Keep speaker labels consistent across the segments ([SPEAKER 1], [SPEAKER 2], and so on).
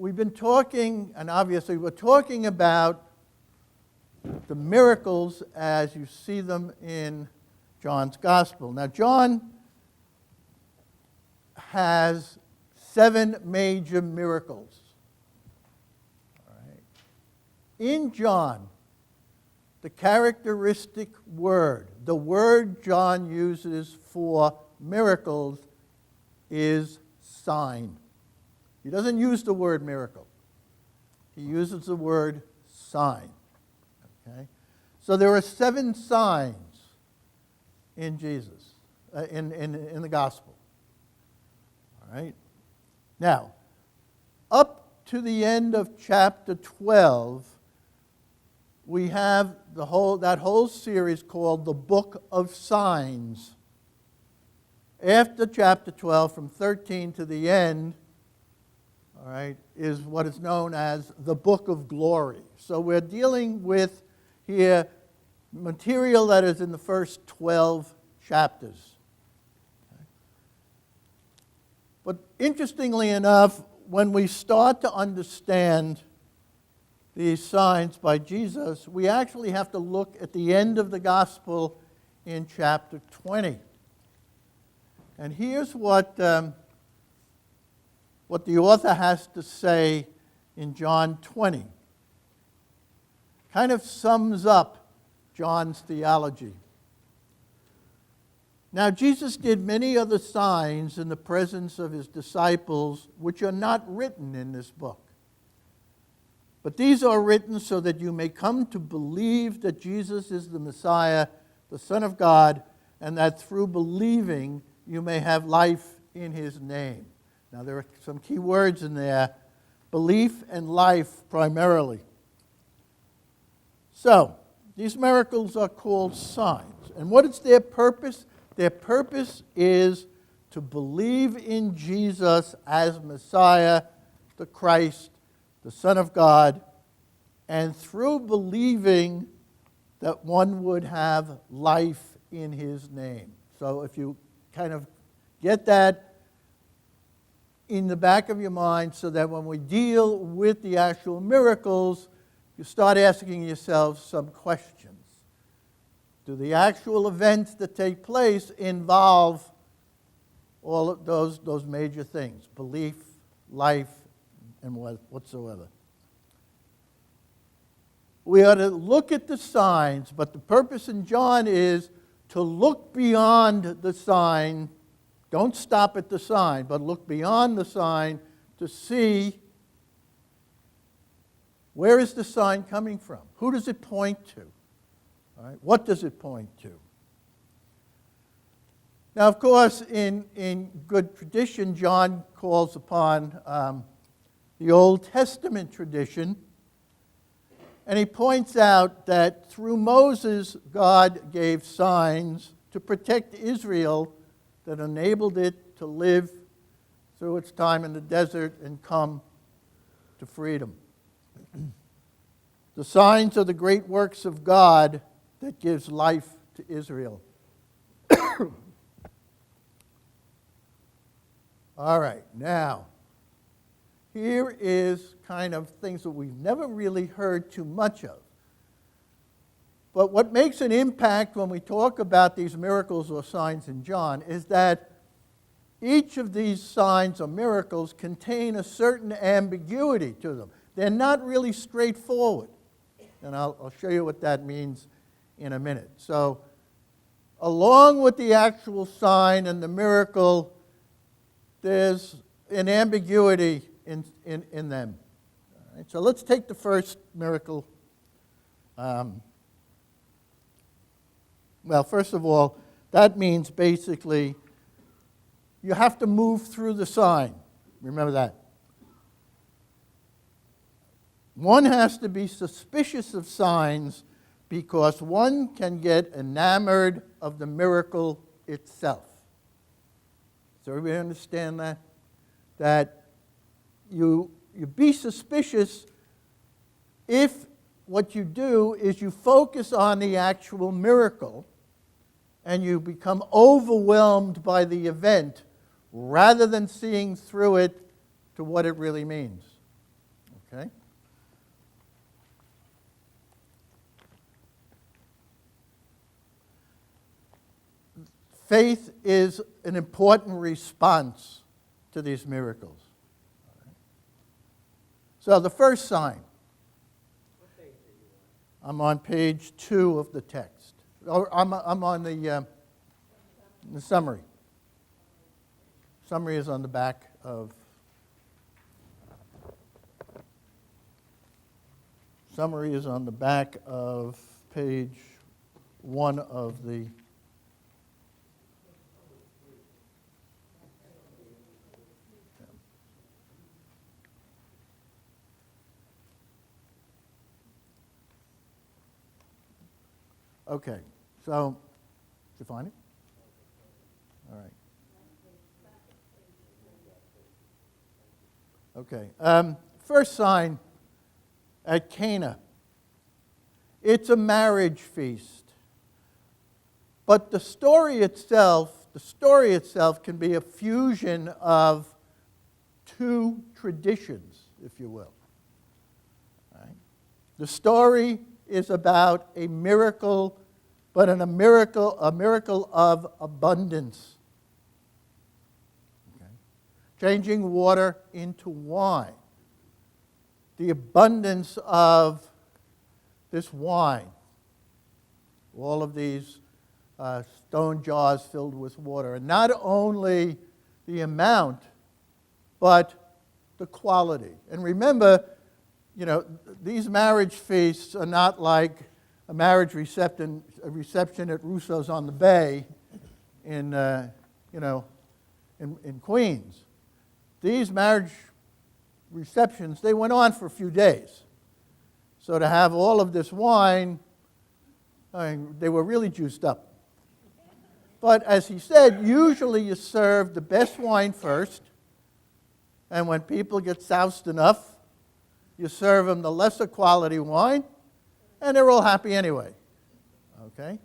[SPEAKER 1] we've been talking, and obviously we're talking about the miracles as you see them in John's Gospel. Now, John has 7 major miracles. All right. In John, the characteristic word, the word John uses for miracles is sign. He doesn't use the word miracle. He uses the word sign. Okay? So there are 7 signs in Jesus, in the gospel. All right? Now, up to the end of chapter 12, we have that whole series called the Book of Signs. After chapter 12, from 13 to the end, all right, is what is known as the Book of Glory. So we're dealing with here material that is in the first 12 chapters. Okay. But interestingly enough, when we start to understand these signs by Jesus, we actually have to look at the end of the gospel in chapter 20. And here's what the author has to say in John 20. Kind of sums up John's theology. Now, Jesus did many other signs in the presence of his disciples, which are not written in this book. But these are written so that you may come to believe that Jesus is the Messiah, the Son of God, and that through believing you may have life in his name. Now, there are some key words in there, belief and life primarily. So, these miracles are called signs. And what is their purpose? Their purpose is to believe in Jesus as Messiah, the Christ, the Son of God, and through believing that one would have life in his name. So if you kind of get that in the back of your mind so that when we deal with the actual miracles, you start asking yourself some questions. Do the actual events that take place involve all of those major things? Belief, life, and whatsoever. We ought to look at the signs, but the purpose in John is to look beyond the sign. Don't stop at the sign, but look beyond the sign to see where is the sign coming from? Who does it point to? All right? What does it point to? Now, of course, in good tradition, John calls upon the Old Testament tradition, and he points out that through Moses, God gave signs to protect Israel that enabled it to live through its time in the desert and come to freedom. The signs are the great works of God that gives life to Israel. All right, now, here is kind of things that we've never really heard too much of. But what makes an impact when we talk about these miracles or signs in John is that each of these signs or miracles contain a certain ambiguity to them. They're not really straightforward. And I'll show you what that means in a minute. So, along with the actual sign and the miracle, there's an ambiguity in them. All right, so let's take the first miracle. Well, first of all, that means basically you have to move through the sign. Remember that. One has to be suspicious of signs because one can get enamored of the miracle itself. Does everybody understand that? That you be suspicious if what you do is you focus on the actual miracle and you become overwhelmed by the event rather than seeing through it to what it really means. faith is an important response to these miracles. So the first sign.
[SPEAKER 2] What page are you on?
[SPEAKER 1] I'm on page 2 of the text. I'm on the summary. Summary is on the back of. Summary is on the back of page 1 of the. Okay, so, did you find it? All right. Okay, first sign at Cana. It's a marriage feast. But the story itself can be a fusion of two traditions, if you will. All right? The story is about a miracle, but a miracle of abundance. Okay? Changing water into wine. The abundance of this wine. All of these stone jars filled with water. And not only the amount, but the quality. And remember, these marriage feasts are not like a marriage reception at Russo's on the Bay in Queens. These marriage receptions, they went on for a few days. So to have all of this wine, they were really juiced up. But as he said, usually you serve the best wine first, and when people get soused enough, you serve them the lesser quality wine, and they're all happy anyway. Okay?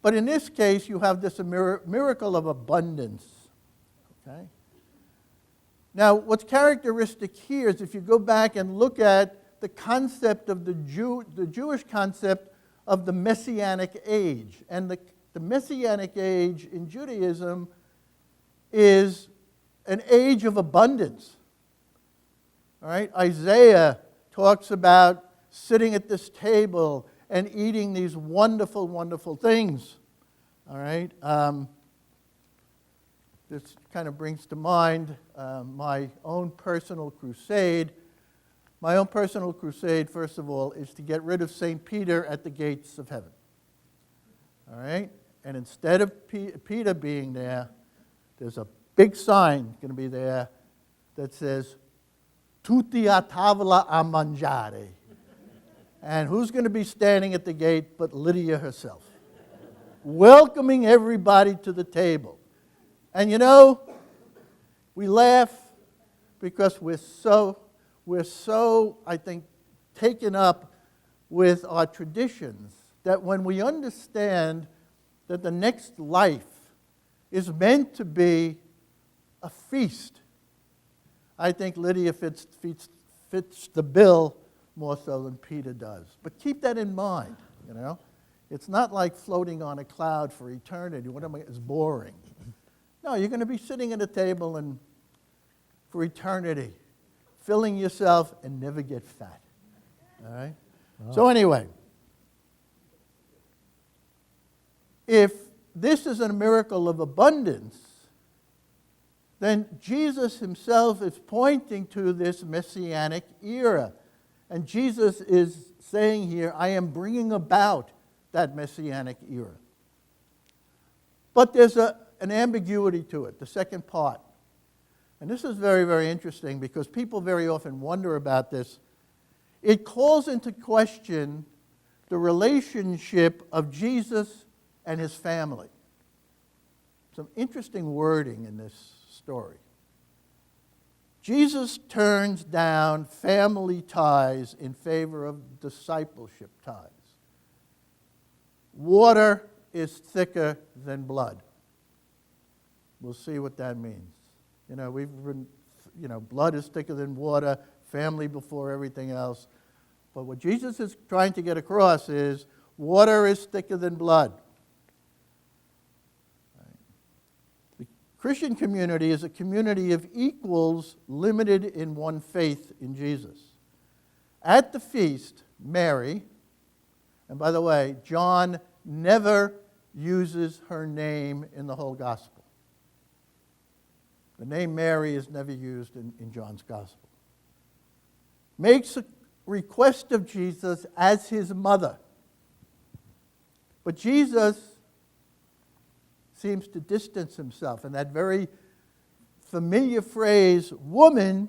[SPEAKER 1] But in this case, you have this miracle of abundance. Okay? Now, what's characteristic here is if you go back and look at the concept of the Jewish concept of the Messianic age. And the Messianic age in Judaism is an age of abundance. All right? Isaiah talks about sitting at this table and eating these wonderful, wonderful things. All right? This kind of brings to mind my own personal crusade. My own personal crusade, first of all, is to get rid of St. Peter at the gates of heaven. All right? And instead of Peter being there, there's a big sign going to be there that says, Tutti a tavola a mangiare. And who's going to be standing at the gate but Lydia herself, welcoming everybody to the table. And we laugh because we're so, I think, taken up with our traditions that when we understand that the next life is meant to be a feast, I think Lydia fits the bill more so than Peter does. But keep that in mind, It's not like floating on a cloud for eternity. It's boring. No, you're going to be sitting at a table and for eternity, filling yourself and never get fat. All right? Wow. So anyway, if this is a miracle of abundance, then Jesus himself is pointing to this Messianic era. And Jesus is saying here, I am bringing about that Messianic era. But there's an ambiguity to it, the second part. And this is very, very interesting because people very often wonder about this. It calls into question the relationship of Jesus and his family. Some interesting wording in this story. Jesus turns down family ties in favor of discipleship ties. Water is thicker than blood. We'll see what that means. Blood is thicker than water, family before everything else. But what Jesus is trying to get across is water is thicker than blood. Right? Christian community is a community of equals limited in one faith in Jesus. At the feast, Mary, and by the way, John never uses her name in the whole gospel. The name Mary is never used in John's gospel. Makes a request of Jesus as his mother. But Jesus seems to distance himself. And that very familiar phrase, woman,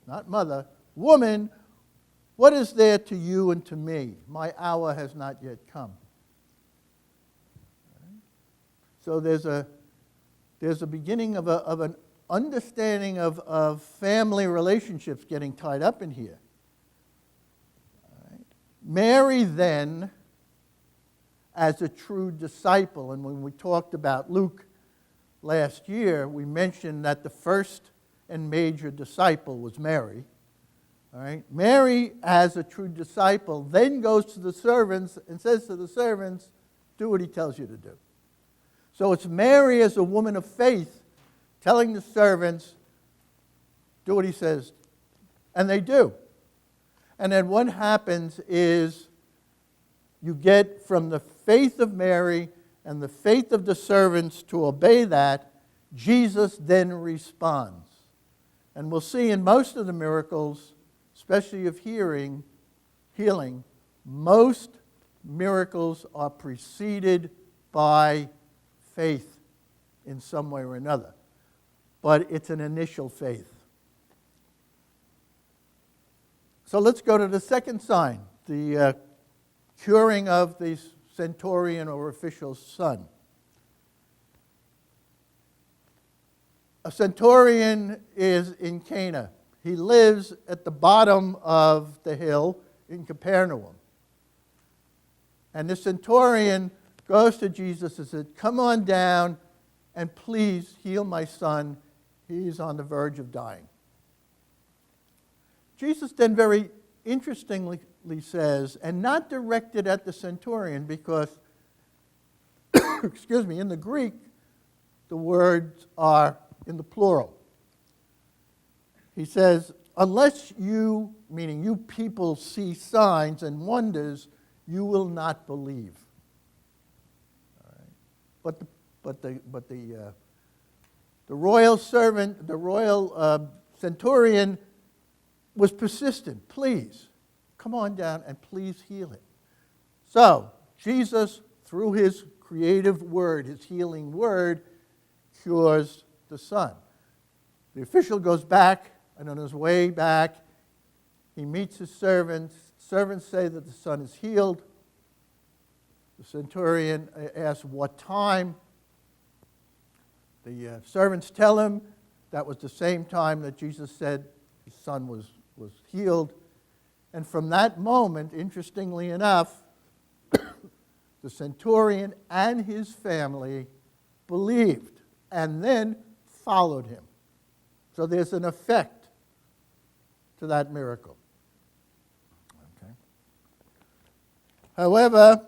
[SPEAKER 1] not mother, woman, what is there to you and to me? My hour has not yet come. So there's a beginning of an understanding of family relationships getting tied up in here. All right. Mary then, as a true disciple, and when we talked about Luke last year, we mentioned that the first and major disciple was Mary. All right. Mary, as a true disciple, then goes to the servants and says to the servants, do what he tells you to do. So it's Mary as a woman of faith telling the servants, do what he says. And they do. And then what happens is you get from the faith of Mary and the faith of the servants to obey that, Jesus then responds. And we'll see in most of the miracles, especially of healing, most miracles are preceded by faith in some way or another. But it's an initial faith. So let's go to the second sign, the curing of the centurion or official's son. A centurion is in Cana. He lives at the bottom of the hill in Capernaum. And the centurion goes to Jesus and says, come on down and please heal my son. He's on the verge of dying. Jesus then very interestingly says, and not directed at the centurion because, excuse me, in the Greek, the words are in the plural. He says, unless you, meaning you people, see signs and wonders, you will not believe. All right. But the royal servant, the royal centurion was persistent. Please, come on down and please heal him. So, Jesus, through his creative word, his healing word, cures the son. The official goes back, and on his way back, he meets his servants. Servants say that the son is healed. The centurion asks what time. The servants tell him that was the same time that Jesus said his son was healed. And from that moment, interestingly enough, the centurion and his family believed and then followed him. So there's an effect to that miracle. Okay. However,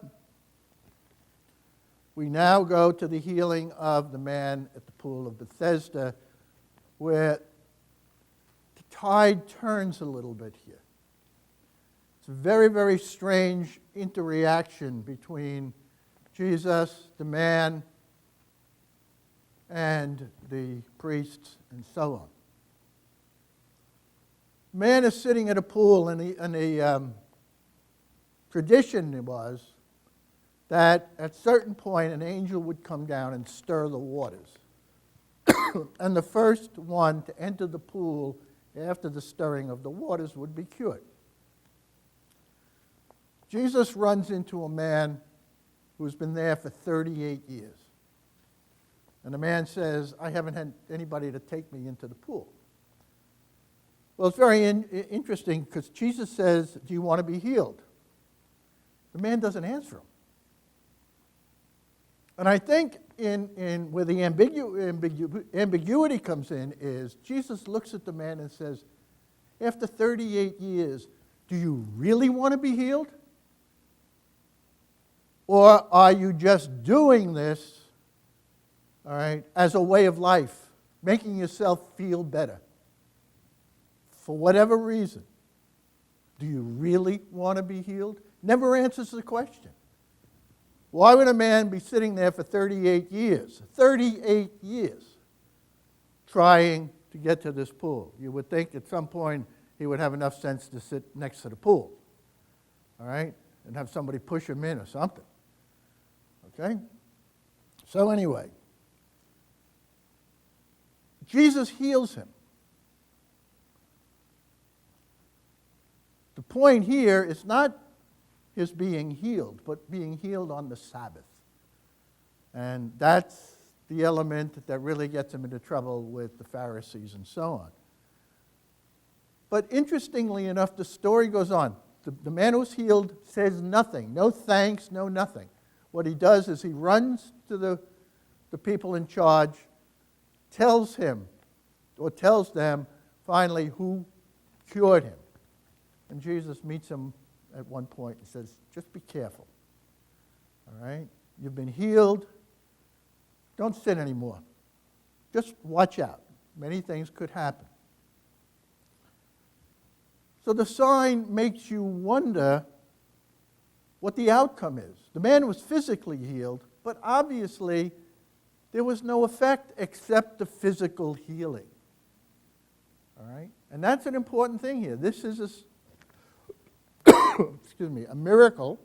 [SPEAKER 1] we now go to the healing of the man at the pool of Bethesda, where the tide turns a little bit here. It's a very, very strange interreaction between Jesus, the man, and the priests, and so on. The man is sitting at a pool, and the tradition was that at a certain point an angel would come down and stir the waters. And the first one to enter the pool after the stirring of the waters would be cured. Jesus runs into a man who's been there for 38 years. And the man says, I haven't had anybody to take me into the pool. Well, it's very interesting because Jesus says, do you want to be healed? The man doesn't answer him. And I think in where the ambiguity comes in is Jesus looks at the man and says, after 38 years, do you really want to be healed? Or are you just doing this all right, as a way of life, making yourself feel better. For whatever reason, do you really want to be healed? Never answers the question. Why would a man be sitting there for 38 years? 38 years trying to get to this pool. You would think at some point he would have enough sense to sit next to the pool, all right, and have somebody push him in or something, okay? So anyway, Jesus heals him. The point here is not his being healed, but being healed on the Sabbath. And that's the element that really gets him into trouble with the Pharisees and so on. But interestingly enough, the story goes on. The man who's healed says nothing, no thanks, no nothing. What he does is he runs to the people in charge, tells them finally who cured him. And Jesus meets him at one point and says, just be careful, all right? You've been healed. Don't sin anymore. Just watch out. Many things could happen. So the sign makes you wonder what the outcome is. The man was physically healed, but obviously there was no effect except the physical healing. All right? And that's an important thing here. This is a miracle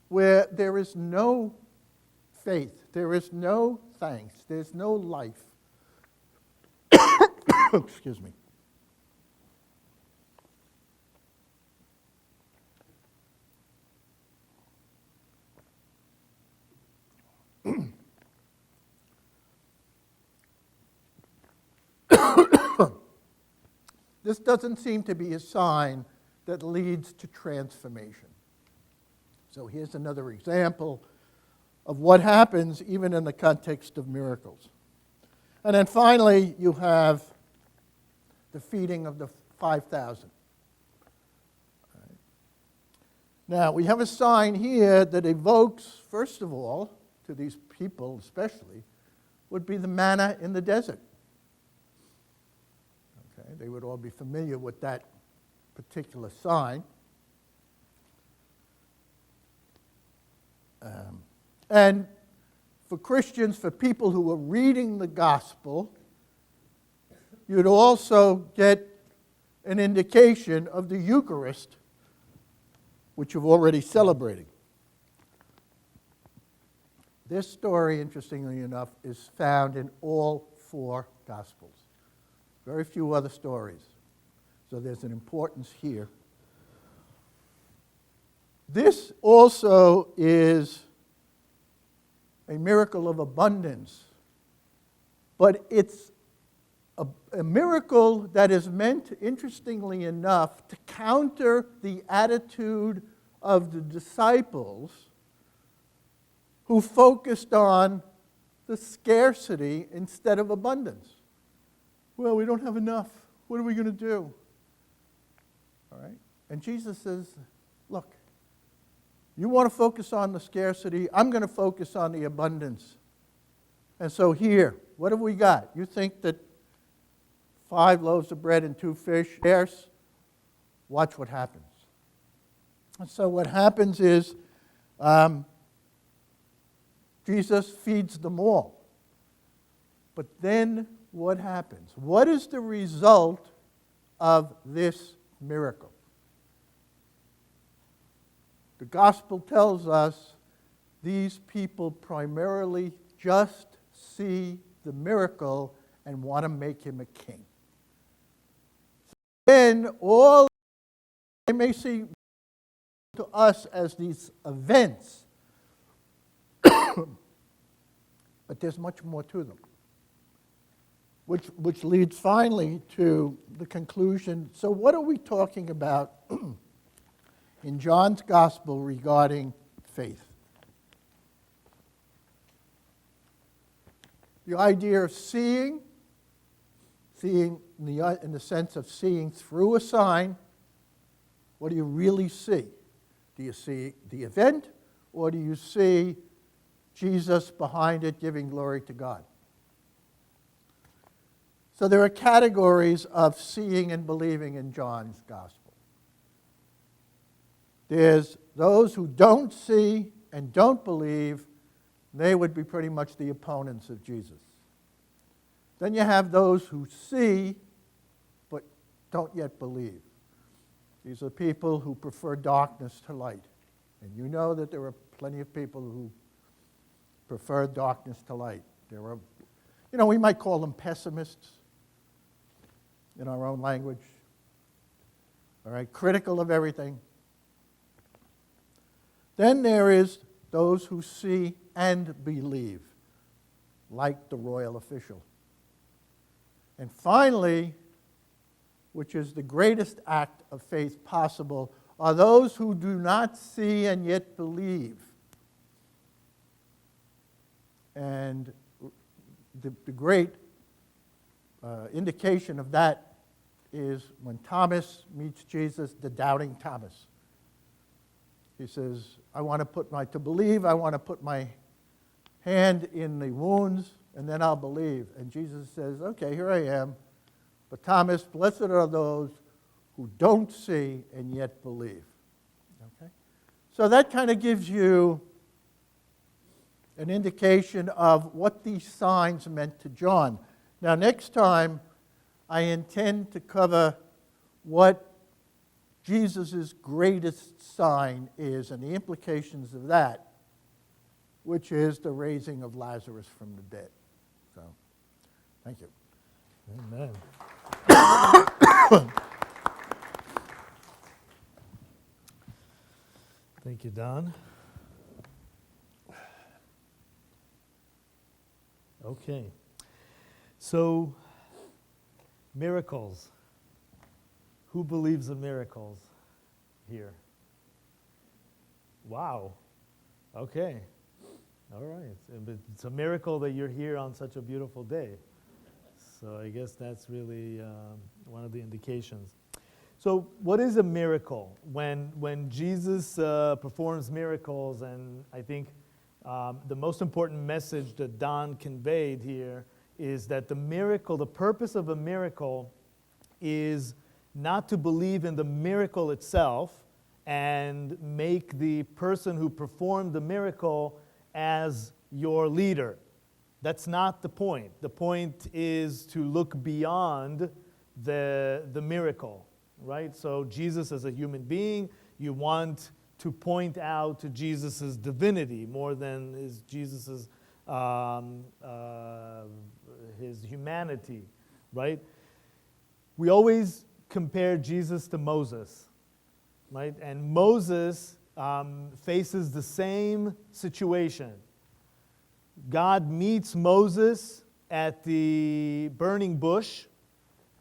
[SPEAKER 1] where there is no faith, there is no thanks, there's no life. Excuse me. This doesn't seem to be a sign that leads to transformation. So here's another example of what happens even in the context of miracles. And then finally, you have the feeding of the 5,000. Right. Now, we have a sign here that evokes, first of all, to these people especially, would be the manna in the desert. Okay, they would all be familiar with that particular sign. And for Christians, for people who are reading the gospel, you'd also get an indication of the Eucharist, which you've already celebrated. This story, interestingly enough, is found in all 4 Gospels. Very few other stories. So there's an importance here. This also is a miracle of abundance, but it's a miracle that is meant, interestingly enough, to counter the attitude of the disciples who focused on the scarcity instead of abundance. Well, we don't have enough. What are we going to do? All right? And Jesus says, look, you want to focus on the scarcity, I'm going to focus on the abundance. And so here, what have we got? You think that 5 loaves of bread and 2 fish, scarce? Watch what happens. And so what happens is Jesus feeds them all. But then what happens? What is the result of this miracle? The gospel tells us these people primarily just see the miracle and want to make him a king. So then all they may see to us as these events, but there's much more to them. Which leads finally to the conclusion. So what are we talking about in John's Gospel regarding faith? The idea of seeing in the sense of seeing through a sign. What do you really see? Do you see the event, or do you see Jesus behind it giving glory to God. So there are categories of seeing and believing in John's gospel. There's those who don't see and don't believe. They would be pretty much the opponents of Jesus. Then you have those who see but don't yet believe. These are people who prefer darkness to light. And you know that there are plenty of people who prefer darkness to light. There are, we might call them pessimists in our own language. All right, critical of everything. Then there is those who see and believe, like the royal official. And finally, which is the greatest act of faith possible, are those who do not see and yet believe. And the great indication of that is when Thomas meets Jesus, the doubting Thomas. He says, I want to believe, I want to put my hand in the wounds, and then I'll believe. And Jesus says, okay, here I am. But Thomas, blessed are those who don't see and yet believe. Okay? So that kind of gives you an indication of what these signs meant to John. Now, next time, I intend to cover what Jesus' greatest sign is and the implications of that, which is the raising of Lazarus from the dead. So, thank you.
[SPEAKER 3] Amen. Thank you, Don. Okay. So, miracles. Who believes in miracles here? Wow. Okay. All right. It's a miracle that you're here on such a beautiful day. So I guess that's really one of the indications. So what is a miracle? When Jesus performs miracles, and I think the most important message that Don conveyed here is that the purpose of a miracle is not to believe in the miracle itself and make the person who performed the miracle as your leader. That's not the point. The point is to look beyond the miracle, right? So Jesus as a human being, you want to point out to Jesus' divinity more than his humanity, right? We always compare Jesus to Moses, right? And Moses faces the same situation. God meets Moses at the burning bush,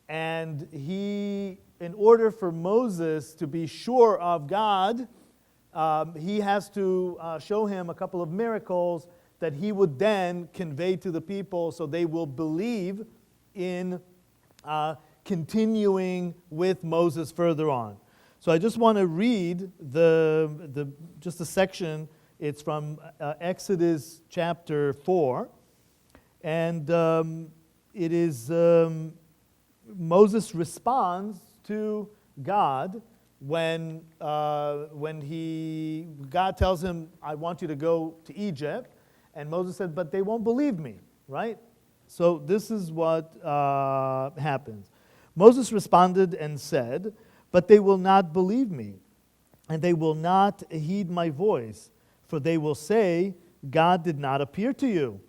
[SPEAKER 3] and in order for Moses to be sure of God, he has to show him a couple of miracles that he would then convey to the people so they will believe in continuing with Moses further on. So I just want to read just a section. It's from Exodus chapter 4. And it is Moses responds to God when God tells him, I want you to go to Egypt. And Moses said, but they won't believe me, right? So this is what happens. Moses responded and said, but they will not believe me, and they will not heed my voice, for they will say, God did not appear to you.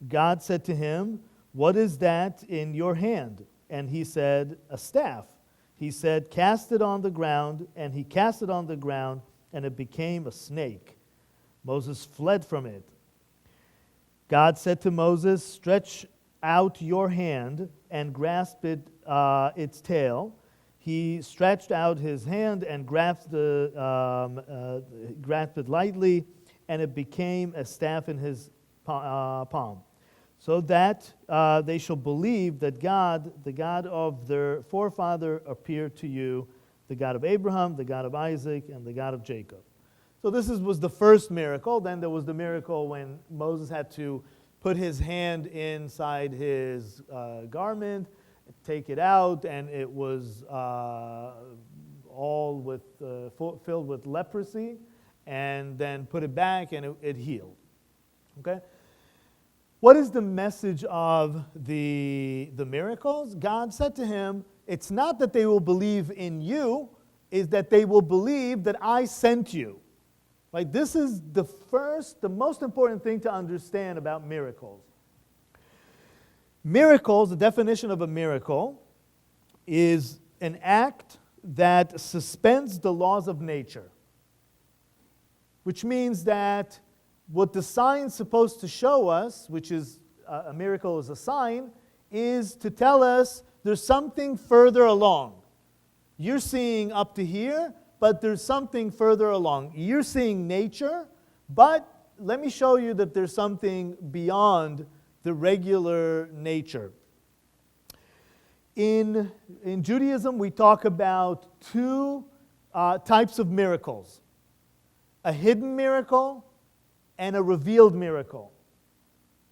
[SPEAKER 3] God said to him, what is that in your hand? And he said, a staff. He said, cast it on the ground, and he cast it on the ground, and it became a snake. Moses fled from it. God said to Moses, stretch out your hand and grasp its tail. He stretched out his hand and grasped it lightly, and it became a staff in his palm. So that they shall believe that God, the God of their forefather, appeared to you, the God of Abraham, the God of Isaac, and the God of Jacob. So was the first miracle. Then there was the miracle when Moses had to put his hand inside his garment, take it out, and it was all with filled with leprosy, and then put it back, and it healed. Okay? What is the message of the miracles? God said to him, it's not that they will believe in you, is that they will believe that I sent you. Right? This is the most important thing to understand about miracles. Miracles, the definition of a miracle, is an act that suspends the laws of nature. Which means that what the sign's supposed to show us, which is a miracle is a sign, is to tell us there's something further along. You're seeing up to here, but there's something further along. You're seeing nature, but let me show you that there's something beyond the regular nature. In Judaism, we talk about two types of miracles. A hidden miracle and a revealed miracle.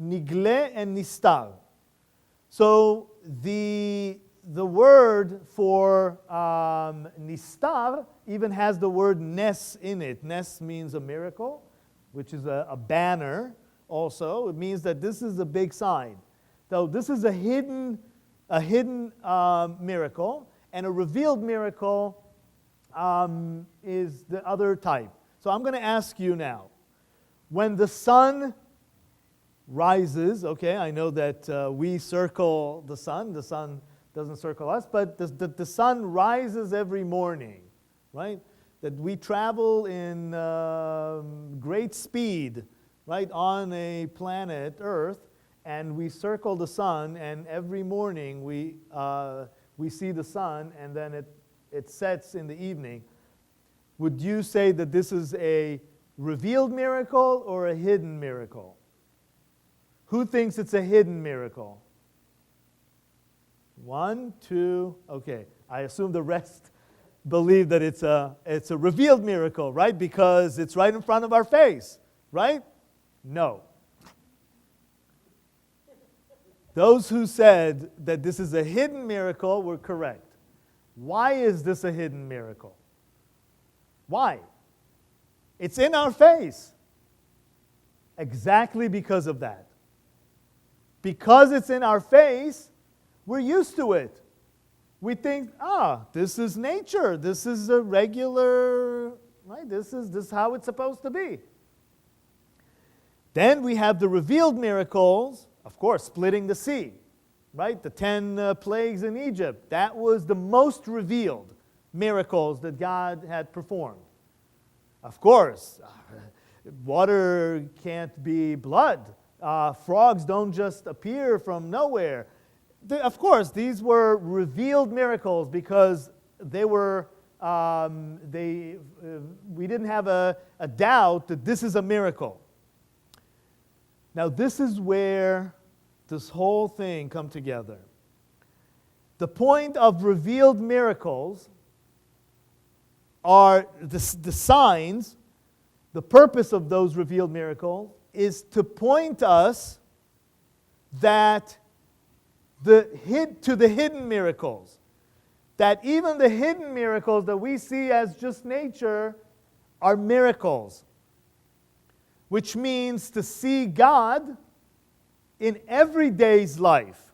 [SPEAKER 3] Nigle and nistar. So the word for nistar even has the word nes in it. Nes means a miracle, which is a banner also. It means that this is a big sign. So this is a hidden miracle, and a revealed miracle is the other type. So I'm going to ask you now, when the sun rises, okay, I know that we circle the sun doesn't circle us, but the sun rises every morning, right? That we travel in great speed, right, on a planet, Earth, and we circle the sun, and every morning we see the sun, and then it sets in the evening. Would you say that this is a revealed miracle or a hidden miracle? Who thinks it's a hidden miracle? 1, 2, okay. I assume the rest believe that it's a revealed miracle, right? Because it's right in front of our face, right? No. Those who said that this is a hidden miracle were correct. Why is this a hidden miracle? Why? It's in our face. Exactly because of that. Because it's in our face, we're used to it. We think, this is nature. This is a regular, right? This is how it's supposed to be. Then we have the revealed miracles, of course, splitting the sea, right? The 10 plagues in Egypt. That was the most revealed miracles that God had performed. Of course, water can't be blood. Frogs don't just appear from nowhere. Of course, these were revealed miracles because they were. We didn't have a doubt that this is a miracle. Now, this is where this whole thing comes together. The point of revealed miracles are the signs. The purpose of those revealed miracles is to point us that to the hidden miracles. That even the hidden miracles that we see as just nature are miracles. Which means to see God in everyday's life.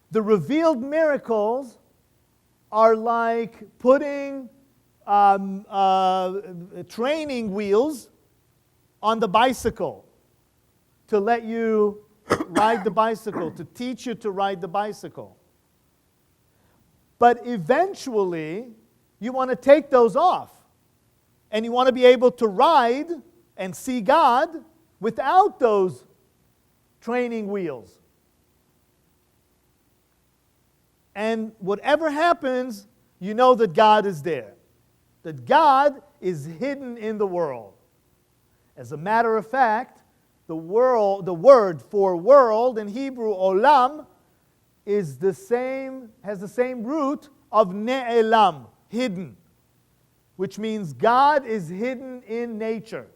[SPEAKER 3] The revealed miracles are like putting training wheels on the bicycle to let you ride the bicycle, to teach you to ride the bicycle. But eventually, you want to take those off. And you want to be able to ride and see God without those training wheels. And whatever happens, you know that God is there. That God is hidden in the world. As a matter of fact, the word for world in Hebrew, olam, has the same root of ne'elam, hidden. which means God is hidden in nature.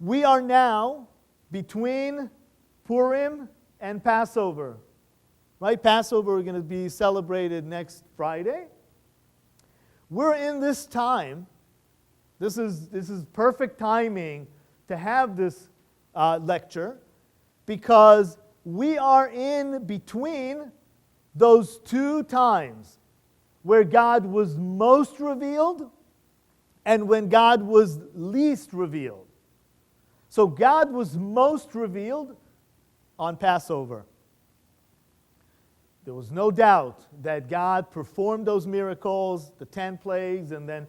[SPEAKER 3] We are now between Purim and Passover. Right? Passover is going to be celebrated next Friday. We're in this time. This is perfect timing to have this lecture, because we are in between those two times where God was most revealed and when God was least revealed. So God was most revealed on Passover. There was no doubt that God performed those miracles, the 10 plagues, and then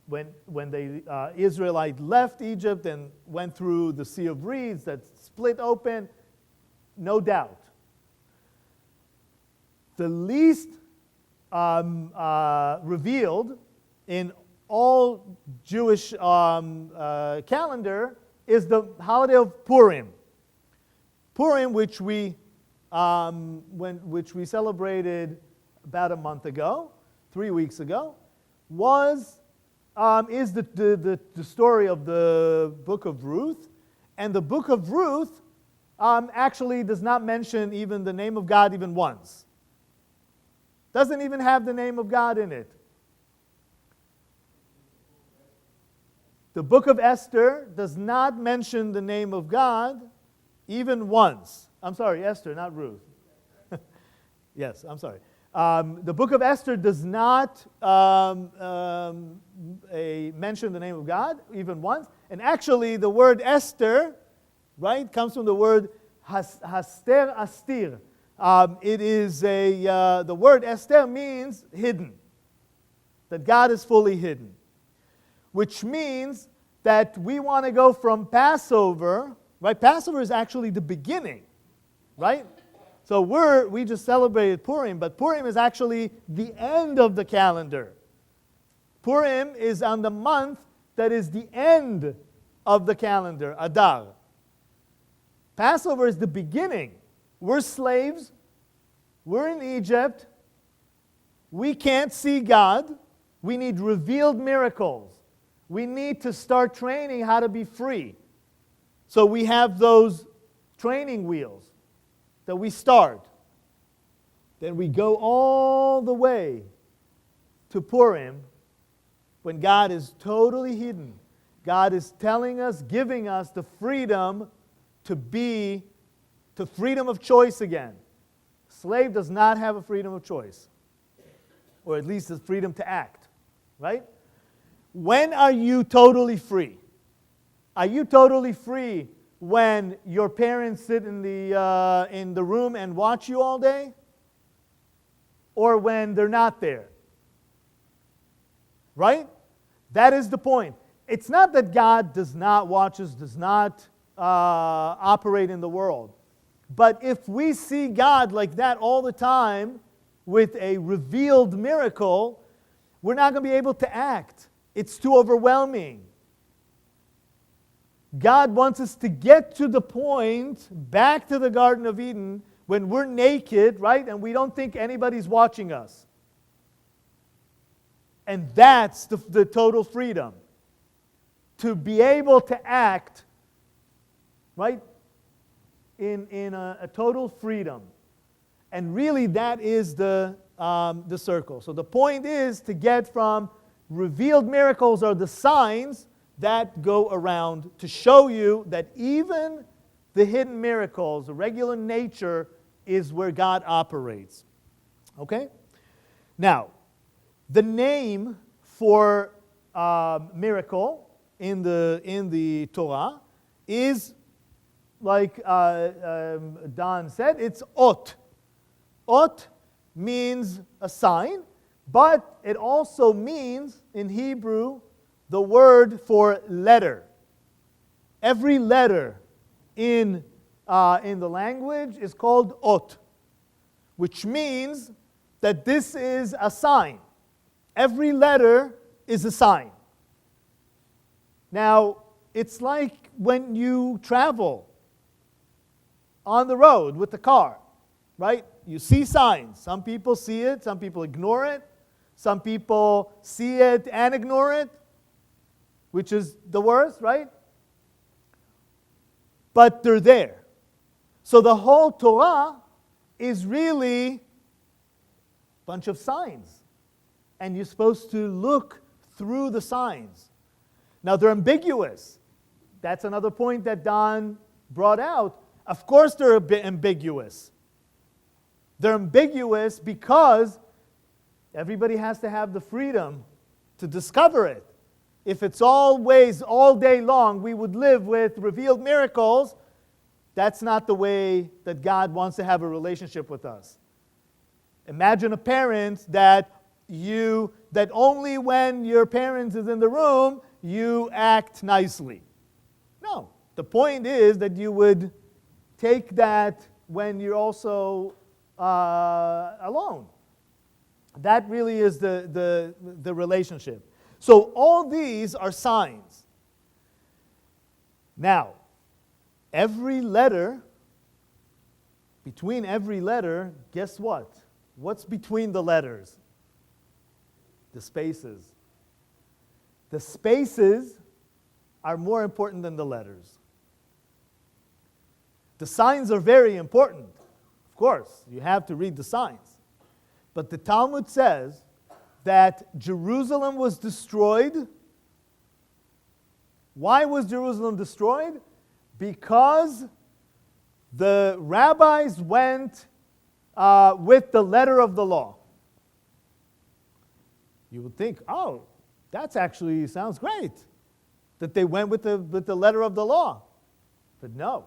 [SPEAKER 3] when the Israelites left Egypt and went through the Sea of Reeds that split open, no doubt. The least revealed in all Jewish calendar is the holiday of Purim. Purim, which we celebrated about a month ago, 3 weeks ago, is the story of the book of Ruth. And the book of Ruth actually does not mention even the name of God even once. Doesn't even have the name of God in it. The book of Esther does not mention the name of God even once. I'm sorry, Esther, not Ruth. Yes, I'm sorry. The book of Esther does not mention the name of God even once. And actually, the word Esther, right, comes from the word haster astir. The word Esther means hidden, that God is fully hidden, which means that we want to go from Passover, right? Passover is actually the beginning, right? So we just celebrated Purim, but Purim is actually the end of the calendar. Purim is on the month that is the end of the calendar, Adar. Passover is the beginning. We're slaves. We're in Egypt. We can't see God. We need revealed miracles. We need to start training how to be free. So we have those training wheels that we start. Then we go all the way to Purim when God is totally hidden. God is telling us, giving us the freedom to freedom of choice again. Slave does not have a freedom of choice, or at least the freedom to act, right? When are you totally free? Are you totally free when your parents sit in the room and watch you all day? Or when they're not there? Right? That is the point. It's not that God does not watch us, does not operate in the world. But if we see God like that all the time with a revealed miracle, we're not going to be able to act. It's too overwhelming. God wants us to get to the point, back to the Garden of Eden, when we're naked, right, and we don't think anybody's watching us. And that's the total freedom. To be able to act, right, in a total freedom. And really that is the circle. So the point is to get from revealed miracles are the signs that go around to show you that even the hidden miracles, the regular nature, is where God operates. Okay? Now, the name for miracle in the Torah is, like Don said, it's ot. Ot means a sign, but it also means, in Hebrew, the word for letter. Every letter in the language is called ot, which means that this is a sign. Every letter is a sign. Now, it's like when you travel on the road with the car, right? You see signs. Some people see it, some people ignore it. Some people see it and ignore it, which is the worst, right? But they're there. So the whole Torah is really a bunch of signs. And you're supposed to look through the signs. Now, they're ambiguous. That's another point that Don brought out. Of course they're a bit ambiguous. They're ambiguous because everybody has to have the freedom to discover it. If it's always, all day long, we would live with revealed miracles, that's not the way that God wants to have a relationship with us. Imagine a parent that only when your parent is in the room, you act nicely. No. The point is that you would take that when you're also alone. That really is the relationship. So all these are signs. Now, between every letter, guess what? What's between the letters? The spaces. The spaces are more important than the letters. The signs are very important. Of course, you have to read the signs. But the Talmud says that Jerusalem was destroyed. Why was Jerusalem destroyed? Because the rabbis went with the letter of the law. You would think, oh, that actually sounds great, that they went with the letter of the law. But no,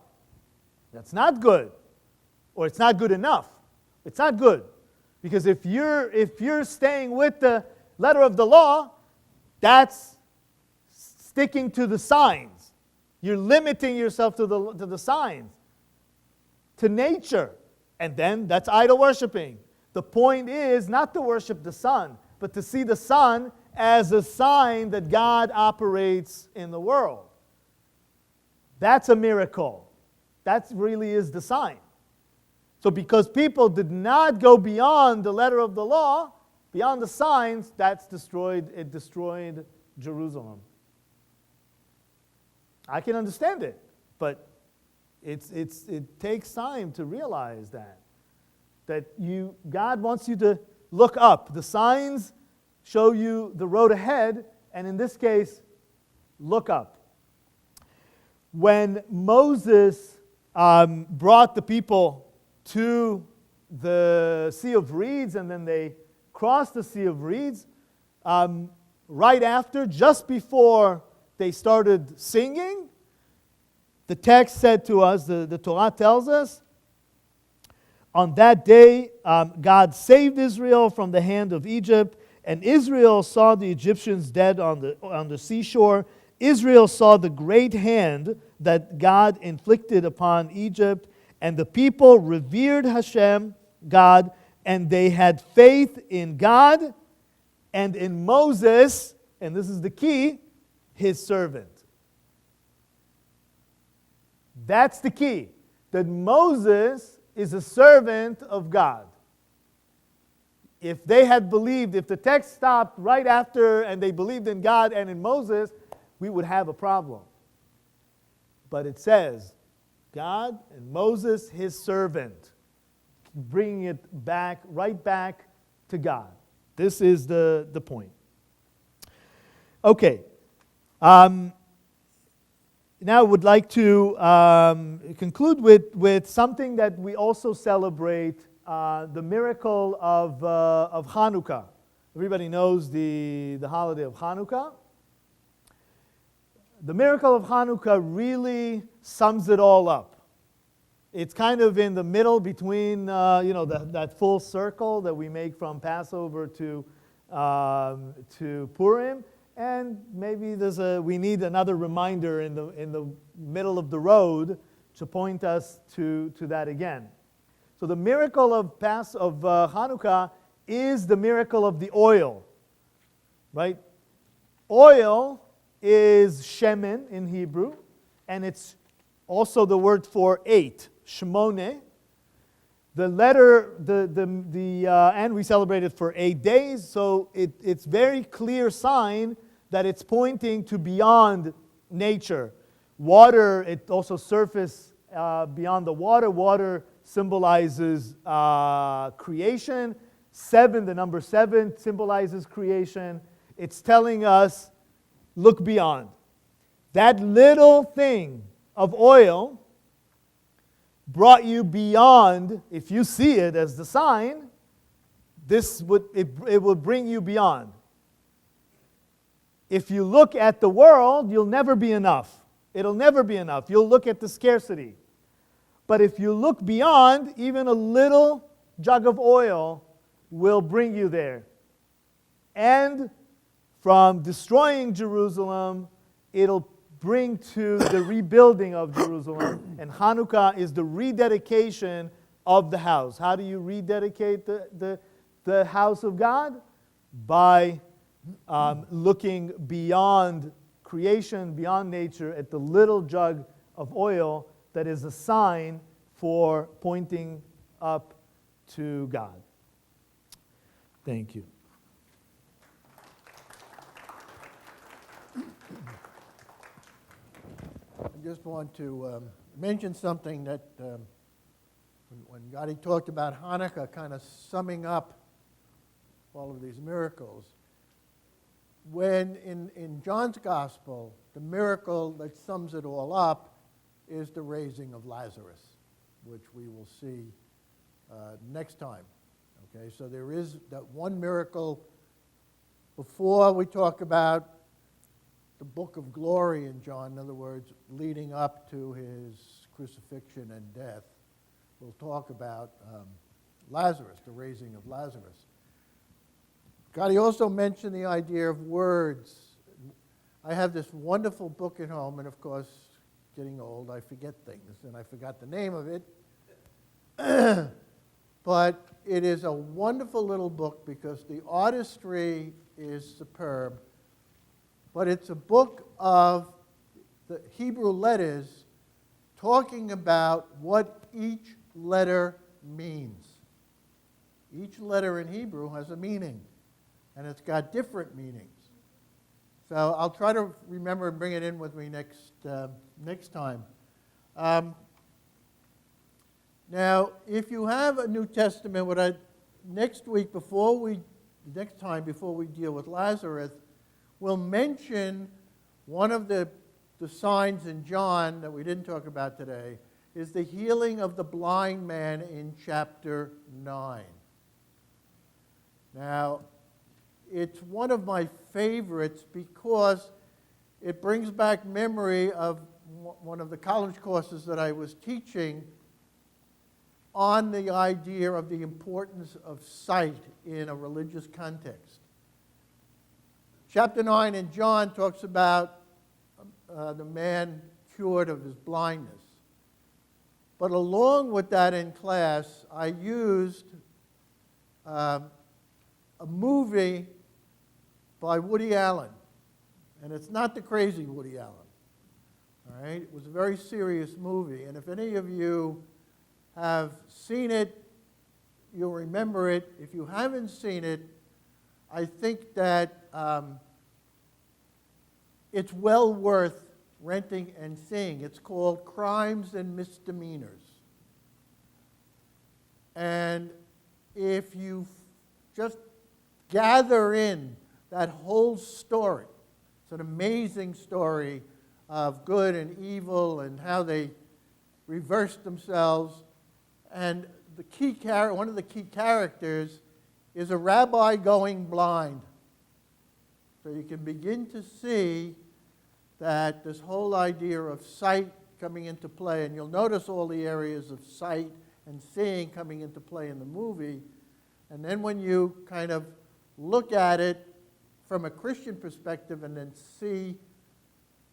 [SPEAKER 3] that's not good. Or it's not good enough. It's not good. Because if you're staying with the letter of the law, that's sticking to the signs. You're limiting yourself to the signs, to nature. And then that's idol worshiping. The point is not to worship the sun, but to see the sun as a sign that God operates in the world. That's a miracle. That really is the sign. So because people did not go beyond the letter of the law, beyond the signs, it destroyed Jerusalem. I can understand it, but it takes time to realize that God wants you to look up. The signs show you the road ahead, and in this case, look up. When Moses brought the people to the Sea of Reeds, and then they crossed the Sea of Reeds, right after, just before they started singing, the text said to us, the Torah tells us, on that day, God saved Israel from the hand of Egypt, and Israel saw the Egyptians dead on the seashore. Israel saw the great hand that God inflicted upon Egypt, and the people revered Hashem, God, and they had faith in God and in Moses, and this is the key, his servant. That's the key, that Moses is a servant of God. If they had believed, if the text stopped right after and they believed in God and in Moses, we would have a problem. But it says, God and Moses, his servant, bringing it back, right back to God. This is the point. Okay. Now I would like to conclude with something that we also celebrate, the miracle of Hanukkah. Everybody knows the holiday of Hanukkah. The miracle of Hanukkah really sums it all up. It's kind of in the middle between that full circle that we make from Passover to Purim, and maybe we need another reminder in the middle of the road to point us to that again. So the miracle of Hanukkah is the miracle of the oil, right? Oil is shemen in Hebrew, and it's also the word for 8, shmone. The letter, and we celebrate it for 8 days, so it's very clear sign that it's pointing to beyond nature. Water, it also surface beyond the water. Water symbolizes creation. 7, the number 7, symbolizes creation. It's telling us, look beyond. That little thing of oil brought you beyond. If you see it as the sign, it will bring you beyond. If you look at the world, you'll never be enough. It'll never be enough. You'll look at the scarcity. But if you look beyond, even a little jug of oil will bring you there. And from destroying Jerusalem, it'll bring to the rebuilding of Jerusalem. And Hanukkah is the rededication of the house. How do you rededicate the house of God? By looking beyond creation, beyond nature, at the little jug of oil that is a sign for pointing up to God. Thank you.
[SPEAKER 1] I just want to mention something that when Gadi talked about Hanukkah, kind of summing up all of these miracles, when in John's Gospel, the miracle that sums it all up is the raising of Lazarus, which we will see next time. Okay, so there is that one miracle before we talk about the book of glory in John, in other words, leading up to his crucifixion and death. We'll talk about Lazarus, the raising of Lazarus. Gadi also mentioned the idea of words. I have this wonderful book at home, and of course, getting old, I forget things, and I forgot the name of it. But it is a wonderful little book because the artistry is superb. But it's a book of the Hebrew letters talking about what each letter means. Each letter in Hebrew has a meaning, and it's got different meanings. So I'll try to remember and bring it in with me next time. Now, if you have a New Testament, next time before we deal with Lazarus, we'll mention one of the signs in John that we didn't talk about today, is the healing of the blind man in chapter 9. Now, it's one of my favorites because it brings back memory of one of the college courses that I was teaching on the idea of the importance of sight in a religious context. Chapter 9 in John talks about the man cured of his blindness. But along with that in class, I used a movie by Woody Allen. And it's not the crazy Woody Allen. All right? It was a very serious movie. And if any of you have seen it, you'll remember it. If you haven't seen it, I think that it's well worth renting and seeing. It's called Crimes and Misdemeanors. And if you just gather in that whole story, it's an amazing story of good and evil and how they reversed themselves. And one of the key characters is a rabbi going blind. So you can begin to see that this whole idea of sight coming into play, and you'll notice all the areas of sight and seeing coming into play in the movie. And then when you kind of look at it from a Christian perspective and then see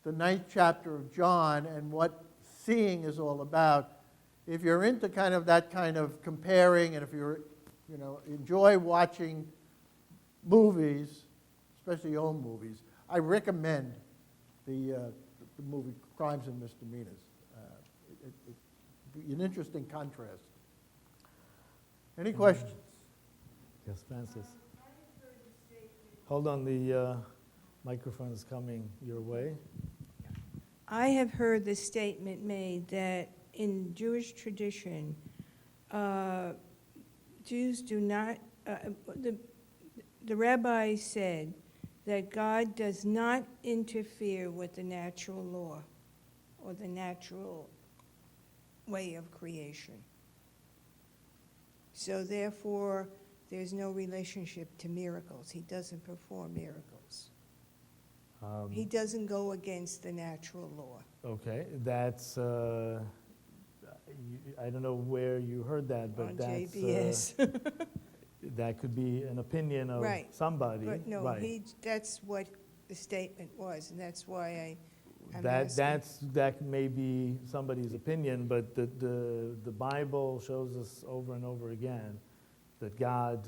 [SPEAKER 1] the 9th chapter of John and what seeing is all about, if you're into kind of that kind of comparing, and if you're, enjoy watching movies, especially old movies, I recommend the movie Crimes and Misdemeanors. It's an interesting contrast. Any questions?
[SPEAKER 3] Yes, Francis. Hold on, the microphone is coming your way.
[SPEAKER 4] I have heard the statement made that in Jewish tradition, Jews do not, the rabbi said that God does not interfere with the natural law or the natural way of creation. So therefore, there's no relationship to miracles. He doesn't perform miracles. He doesn't go against the natural law.
[SPEAKER 3] Okay, that's, I don't know where you heard that, but
[SPEAKER 4] On
[SPEAKER 3] that's,
[SPEAKER 4] JBS.
[SPEAKER 3] that could be an opinion of
[SPEAKER 4] Right.
[SPEAKER 3] somebody.
[SPEAKER 4] But no,
[SPEAKER 3] right.
[SPEAKER 4] that's what the statement was, and that's why I'm
[SPEAKER 3] That
[SPEAKER 4] asking.
[SPEAKER 3] that may be somebody's opinion, but the Bible shows us over and over again that God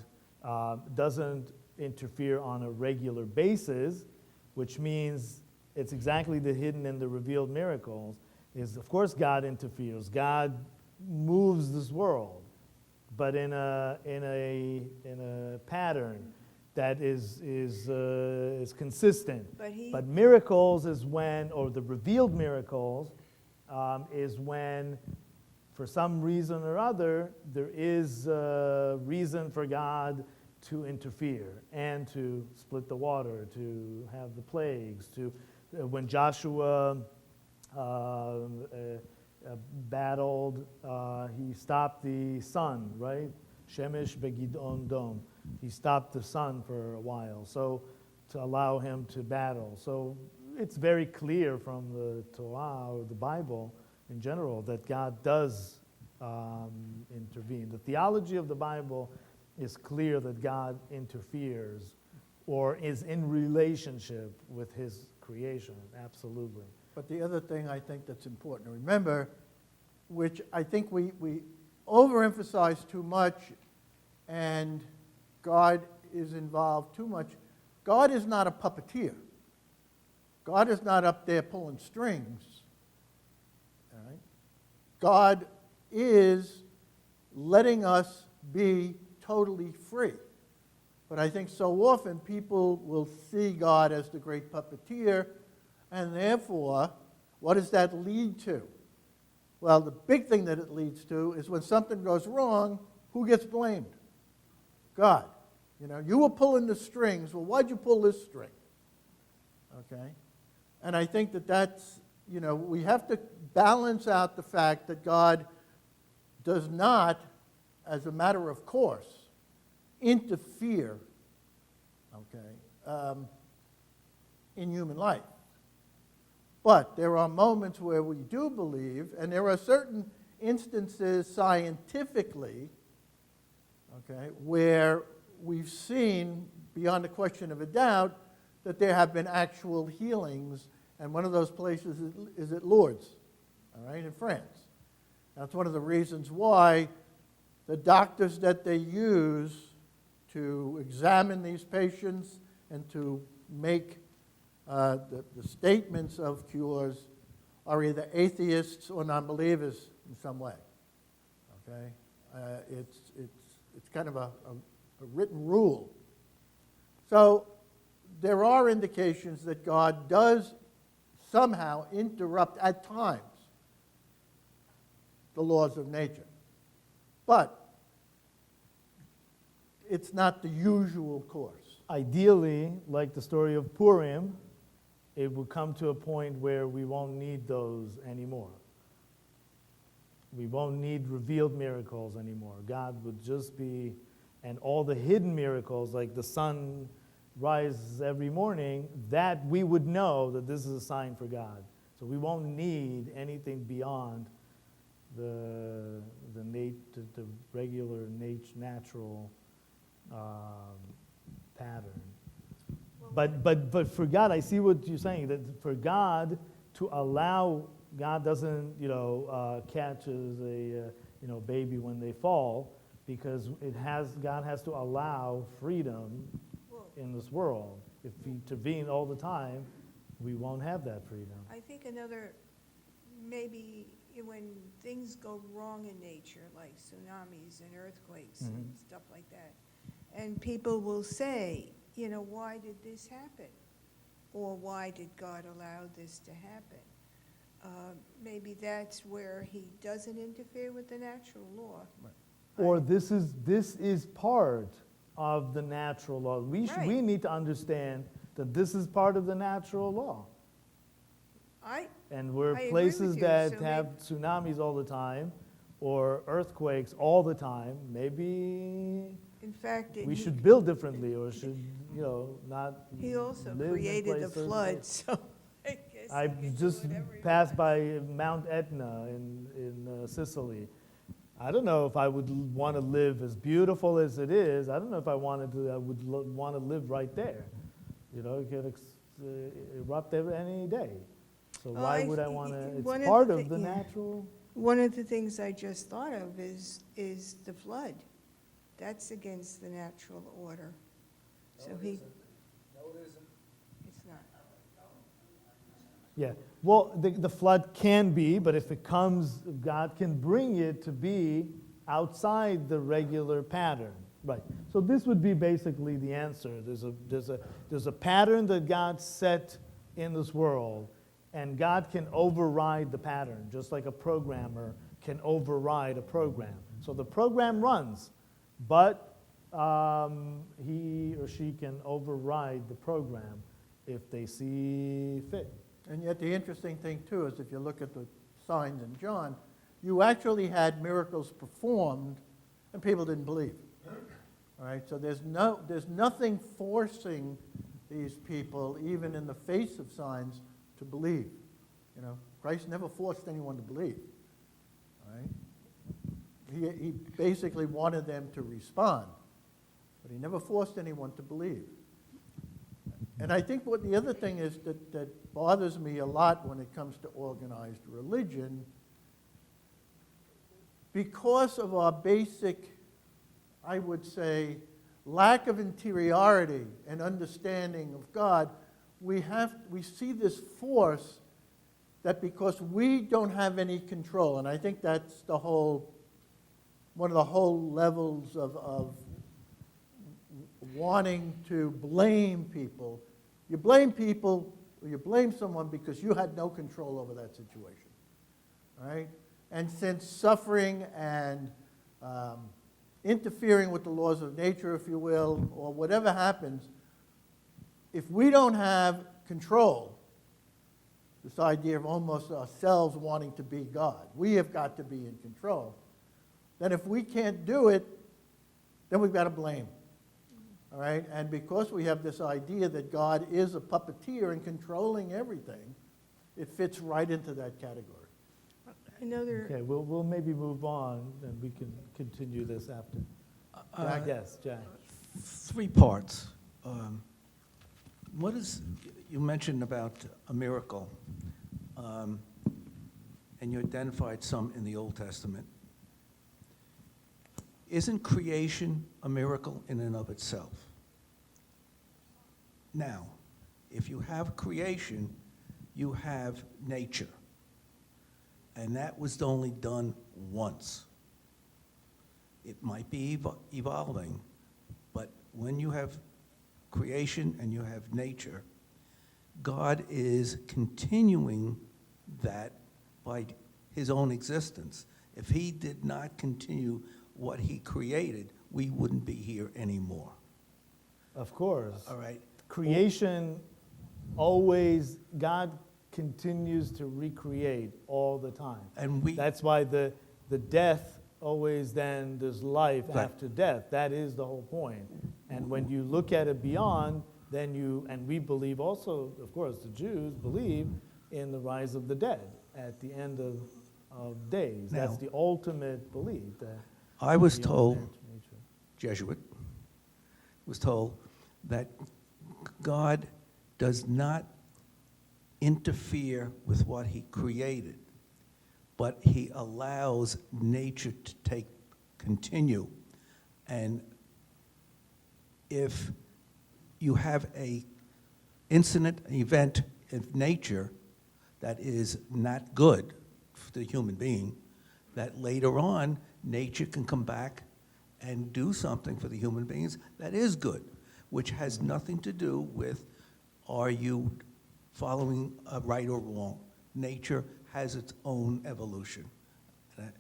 [SPEAKER 3] doesn't interfere on a regular basis, which means it's exactly the hidden and the revealed miracles. Is of course God interferes. God moves this world, but in a pattern that is consistent. But miracles is when, or the revealed miracles, is when, for some reason or other, there is a reason for God to interfere and to split the water, to have the plagues, to when Joshua battled, he stopped the sun, right? Shemesh begidon dom. He stopped the sun for a while, so to allow him to battle. So it's very clear from the Torah or the Bible in general that God does intervene. The theology of the Bible is clear that God interferes or is in relationship with his creation, absolutely.
[SPEAKER 1] But the other thing I think that's important to remember, which I think we overemphasize too much, and God is involved too much. God is not a puppeteer. God is not up there pulling strings. All right? God is letting us be totally free. But I think so often people will see God as the great puppeteer, and therefore, what does that lead to? Well, the big thing that it leads to is when something goes wrong, who gets blamed? God. You know, you were pulling the strings. Well, why'd you pull this string? Okay? And I think that that's, you know, we have to balance out the fact that God does not, as a matter of course, interfere, okay, in human life. But there are moments where we do believe, and there are certain instances scientifically, okay, where we've seen, beyond a question of a doubt, that there have been actual healings, and one of those places is at Lourdes, all right, in France. That's one of the reasons why the doctors that they use to examine these patients and to make the statements of cures are either atheists or non-believers in some way. Okay, it's kind of a written rule. So there are indications that God does somehow interrupt at times the laws of nature, but it's not the usual course.
[SPEAKER 3] Ideally, like the story of Purim, it will come to a point where we won't need those anymore. We won't need revealed miracles anymore. God would just be, and all the hidden miracles, like the sun rises every morning, that we would know that this is a sign for God. So we won't need anything beyond the regular natural pattern. But for God, I see what you're saying, that for God to allow, God doesn't, catch as a baby when they fall, because God has to allow freedom in this world. If we intervene all the time, we won't have that freedom.
[SPEAKER 4] I think another maybe when things go wrong in nature, like tsunamis and earthquakes and stuff like that, and people will say, you know, why did this happen? Or why did God allow this to happen? Maybe that's where he doesn't interfere with the natural law.
[SPEAKER 3] Or this is part of the natural law. We
[SPEAKER 4] Right.
[SPEAKER 3] need to understand that this is part of the natural law. And we're
[SPEAKER 4] I agree
[SPEAKER 3] places
[SPEAKER 4] with you,
[SPEAKER 3] that
[SPEAKER 4] so
[SPEAKER 3] have tsunamis all the time or earthquakes all the time. Maybe
[SPEAKER 4] In fact,
[SPEAKER 3] we should build differently, or should, not
[SPEAKER 4] he also
[SPEAKER 3] live in
[SPEAKER 4] created the
[SPEAKER 3] places-
[SPEAKER 4] flood, so I guess
[SPEAKER 3] I
[SPEAKER 4] he can
[SPEAKER 3] just
[SPEAKER 4] do whatever he
[SPEAKER 3] passed
[SPEAKER 4] wants.
[SPEAKER 3] by Mount Etna in Sicily. I don't know if I would want to live as beautiful as it is. I don't know if I wanted to. I would want to live right there. It could erupt any day. So why
[SPEAKER 4] I
[SPEAKER 3] would I
[SPEAKER 4] thi-
[SPEAKER 3] want to? It's
[SPEAKER 4] one of
[SPEAKER 3] part
[SPEAKER 4] the
[SPEAKER 3] of the
[SPEAKER 4] thi- yeah.
[SPEAKER 3] natural.
[SPEAKER 4] One of the things I just thought of is the flood. That's against the natural order. So he. No, it isn't. It's not.
[SPEAKER 3] Yeah. Well, the flood can be, but if it comes, God can bring it to be outside the regular pattern. Right. So this would be basically the answer. There's a pattern that God set in this world, and God can override the pattern, just like a programmer can override a program. So the program runs, but he or she can override the program if they see fit.
[SPEAKER 1] And yet the interesting thing too is if you look at the signs in John, you actually had miracles performed and people didn't believe. All right, so there's nothing forcing these people, even in the face of signs, to believe. Christ never forced anyone to believe. All right? He basically wanted them to respond, but he never forced anyone to believe. And I think what the other thing is that bothers me a lot when it comes to organized religion, because of our basic, I would say, lack of interiority and understanding of God, we see this force that because we don't have any control, and I think that's one of the whole levels of wanting to blame people. You blame people, or you blame someone because you had no control over that situation, right? And since suffering and interfering with the laws of nature, if you will, or whatever happens, if we don't have control, this idea of almost ourselves wanting to be God, we have got to be in control, then if we can't do it, then we've got to blame. All right? And because we have this idea that God is a puppeteer and controlling everything, it fits right into that category.
[SPEAKER 4] Another.
[SPEAKER 3] Okay, we'll maybe move on, and we can continue this after. Jack, yes, Jack.
[SPEAKER 2] 3 parts. You mentioned about a miracle, and you identified some in the Old Testament. Isn't creation a miracle in and of itself? Now, if you have creation, you have nature. And that was only done once. It might be evolving, but when you have creation and you have nature, God is continuing that by his own existence. If he did not continue what he created, we wouldn't be here anymore.
[SPEAKER 3] Of course.
[SPEAKER 2] All right?
[SPEAKER 3] Creation always, God continues to recreate all the time.
[SPEAKER 2] And
[SPEAKER 3] That's why the death always then, there's life
[SPEAKER 2] Right.
[SPEAKER 3] after death. That is the whole point. And when you look at it beyond, then and we believe also, of course, the Jews believe in the rise of the dead at the end of days.
[SPEAKER 2] Now-
[SPEAKER 3] That's the ultimate belief. That
[SPEAKER 2] I was
[SPEAKER 3] beyond
[SPEAKER 2] told,
[SPEAKER 3] nature.
[SPEAKER 2] Jesuit, was told that God does not interfere with what he created, but he allows nature to continue. And if you have an incident, an event of nature that is not good, for the human being, that later on, nature can come back and do something for the human beings that is good, which has nothing to do with, are you following a right or wrong? Nature has its own evolution. And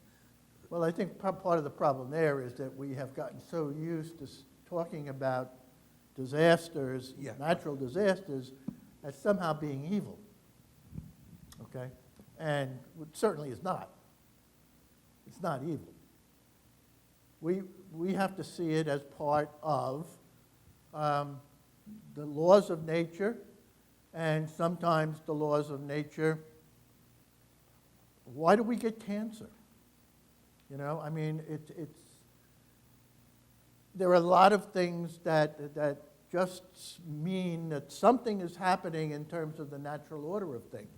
[SPEAKER 1] Well, I think part of the problem there is that we have gotten so used to talking about disasters,
[SPEAKER 2] Yeah.
[SPEAKER 1] natural disasters, as somehow being evil. Okay? And it certainly is not. It's not evil. We have to see it as part of the laws of nature, and sometimes the laws of nature. Why do we get cancer? You know, I mean, there are a lot of things that just mean that something is happening in terms of the natural order of things,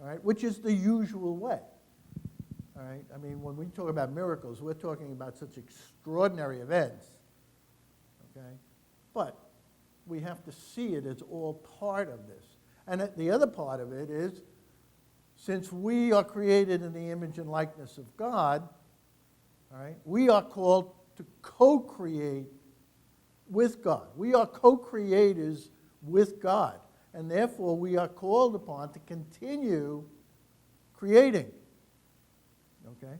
[SPEAKER 1] all right, which is the usual way. All right? I mean, when we talk about miracles, we're talking about such extraordinary events, okay? But we have to see it as all part of this. And the other part of it is, since we are created in the image and likeness of God, all right, we are called to co-create with God. We are co-creators with God, and therefore we are called upon to continue creating. Okay?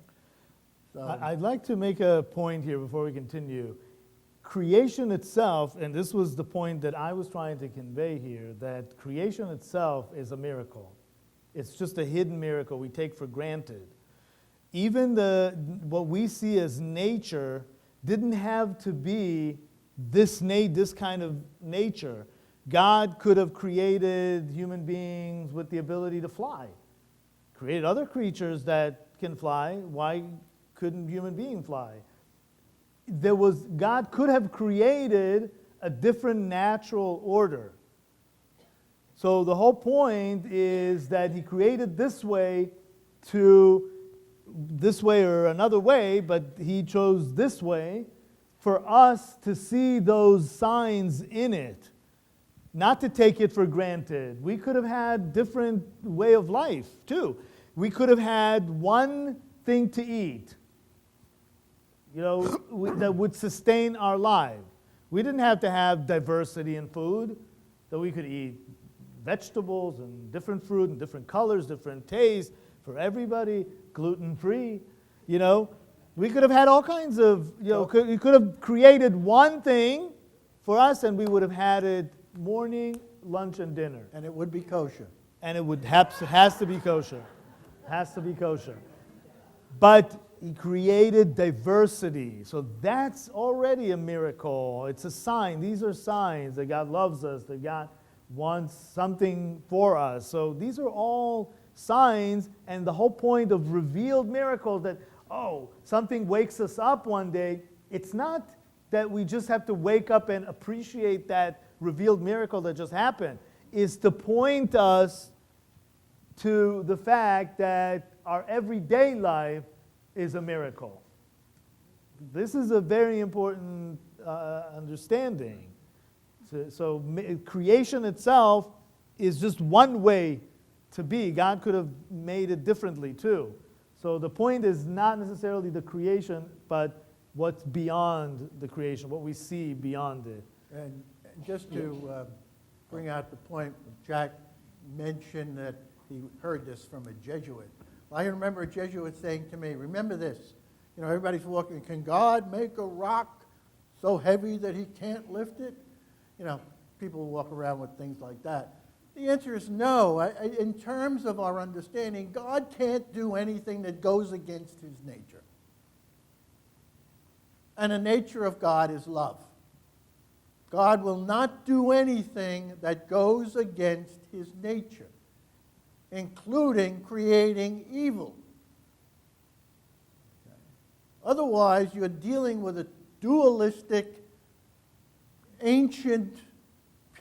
[SPEAKER 1] So,
[SPEAKER 3] I'd like to make a point here before we continue. Creation itself, and this was the point that I was trying to convey here, that creation itself is a miracle. It's just a hidden miracle we take for granted. Even what we see as nature didn't have to be this kind of nature. God could have created human beings with the ability to fly, created other creatures that can fly. Why couldn't human being fly? God could have created a different natural order. So the whole point is that he created this way or another way, but he chose this way for us to see those signs in it, not to take it for granted. We could have had different way of life too. We could have had one thing to eat, that would sustain our life. We didn't have to have diversity in food, that we could eat vegetables and different fruit and different colors, different tastes for everybody, gluten-free. We could have had all kinds of, we could have created one thing for us, and we would have had it morning, lunch, and dinner.
[SPEAKER 1] and it would be kosher.
[SPEAKER 3] And it has to be kosher. Has to be kosher. But he created diversity. So that's already a miracle. It's a sign. These are signs that God loves us, that God wants something for us. So these are all signs, and the whole point of revealed miracles that, something wakes us up one day. It's not that we just have to wake up and appreciate that revealed miracle that just happened. It's to point us to the fact that our everyday life is a miracle. This is a very important understanding. So creation itself is just one way to be. God could have made it differently too. So the point is not necessarily the creation, but what's beyond the creation, what we see beyond it.
[SPEAKER 1] And just to bring out the point, Jack mentioned that he heard this from a Jesuit. I remember a Jesuit saying to me, remember this, everybody's walking, can God make a rock so heavy that he can't lift it? People walk around with things like that. The answer is no. In terms of our understanding, God can't do anything that goes against his nature. And the nature of God is love. God will not do anything that goes against his nature, including creating evil. Okay. Otherwise, you're dealing with a dualistic, ancient,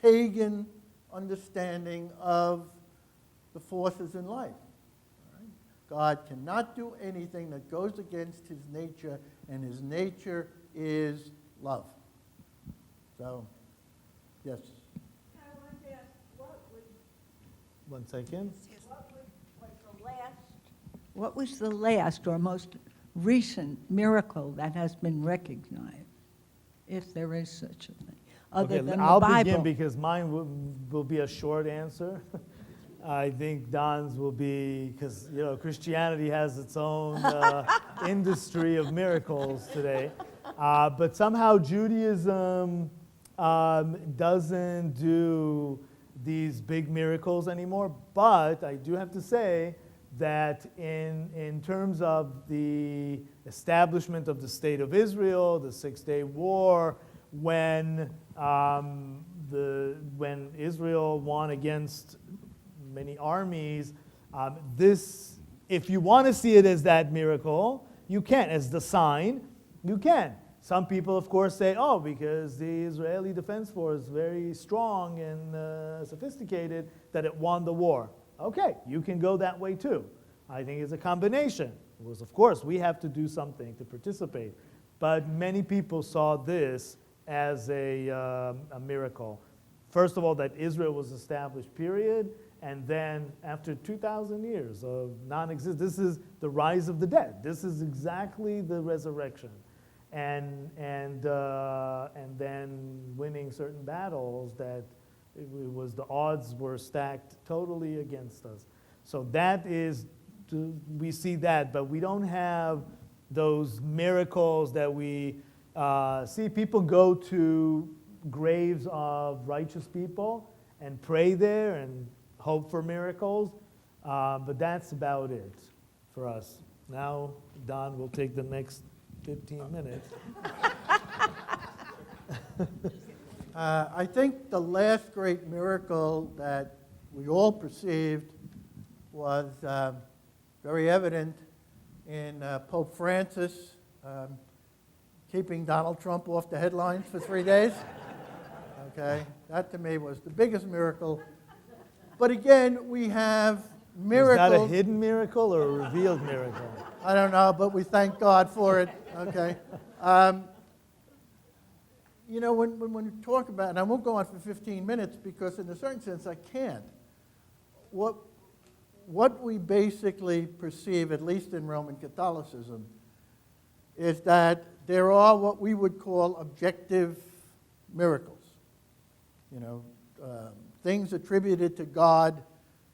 [SPEAKER 1] pagan understanding of the forces in life. All right? God cannot do anything that goes against his nature, and his nature is love. So, yes.
[SPEAKER 5] I want to ask, what would,
[SPEAKER 3] 1 second.
[SPEAKER 5] what would, like the last What was the last or most recent miracle that has been recognized, if there is such a thing, other
[SPEAKER 3] Okay,
[SPEAKER 5] than the
[SPEAKER 3] I'll
[SPEAKER 5] Bible?
[SPEAKER 3] begin because mine will be a short answer. I think Don's will be, because Christianity has its own industry of miracles today. But somehow Judaism doesn't do these big miracles anymore. But I do have to say that in terms of the establishment of the State of Israel, the Six-Day War, when Israel won against many armies, if you want to see it as that miracle, you can. As the sign, you can. Some people, of course, say, oh, because the Israeli Defense Force is very strong and sophisticated, that it won the war. Okay, you can go that way too. I think it's a combination. Because, of course, we have to do something to participate. But many people saw this as a miracle. First of all, that Israel was established, period. And then after 2,000 years of non-existence, this is the rise of the dead. This is exactly the resurrection. And then winning certain battles that the odds were stacked totally against us. So that is, we see that, but we don't have those miracles that we see. People go to graves of righteous people and pray there and hope for miracles, but that's about it for us. Now, Don will take the next 15 minutes.
[SPEAKER 1] I think the last great miracle that we all perceived was very evident in Pope Francis keeping Donald Trump off the headlines for 3 days. Okay, that to me was the biggest miracle. But again, we have miracles.
[SPEAKER 3] Is that a hidden miracle or a revealed miracle?
[SPEAKER 1] I don't know, but we thank God for it. Okay. When you talk about, and I won't go on for 15 minutes because in a certain sense I can't. What we basically perceive, at least in Roman Catholicism, is that there are what we would call objective miracles. Things attributed to God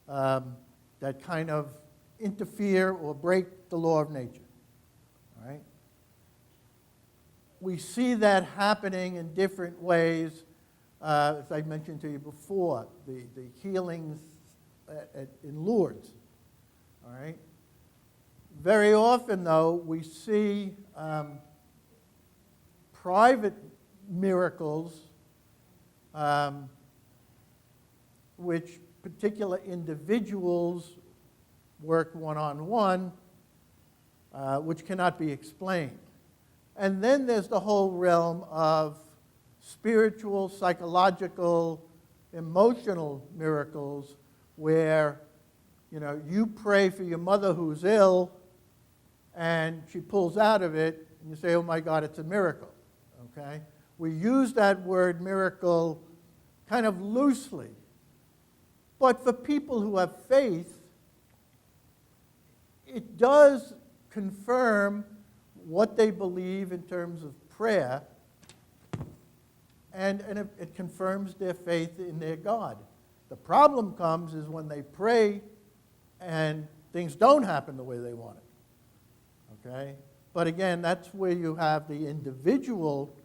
[SPEAKER 1] that kind of interfere or break the law of nature. All right? We see that happening in different ways. As I mentioned to you before, the healings in Lourdes. All right? Very often, though, we see private miracles which particular individuals work one-on-one, which cannot be explained. And then there's the whole realm of spiritual, psychological, emotional miracles where, you pray for your mother who's ill and she pulls out of it and you say, oh my God, it's a miracle. Okay? We use that word miracle kind of loosely. But for people who have faith, it does confirm what they believe in terms of prayer, and it confirms their faith in their God. The problem comes is when they pray and things don't happen the way they want it. Okay? But again, that's where you have the individual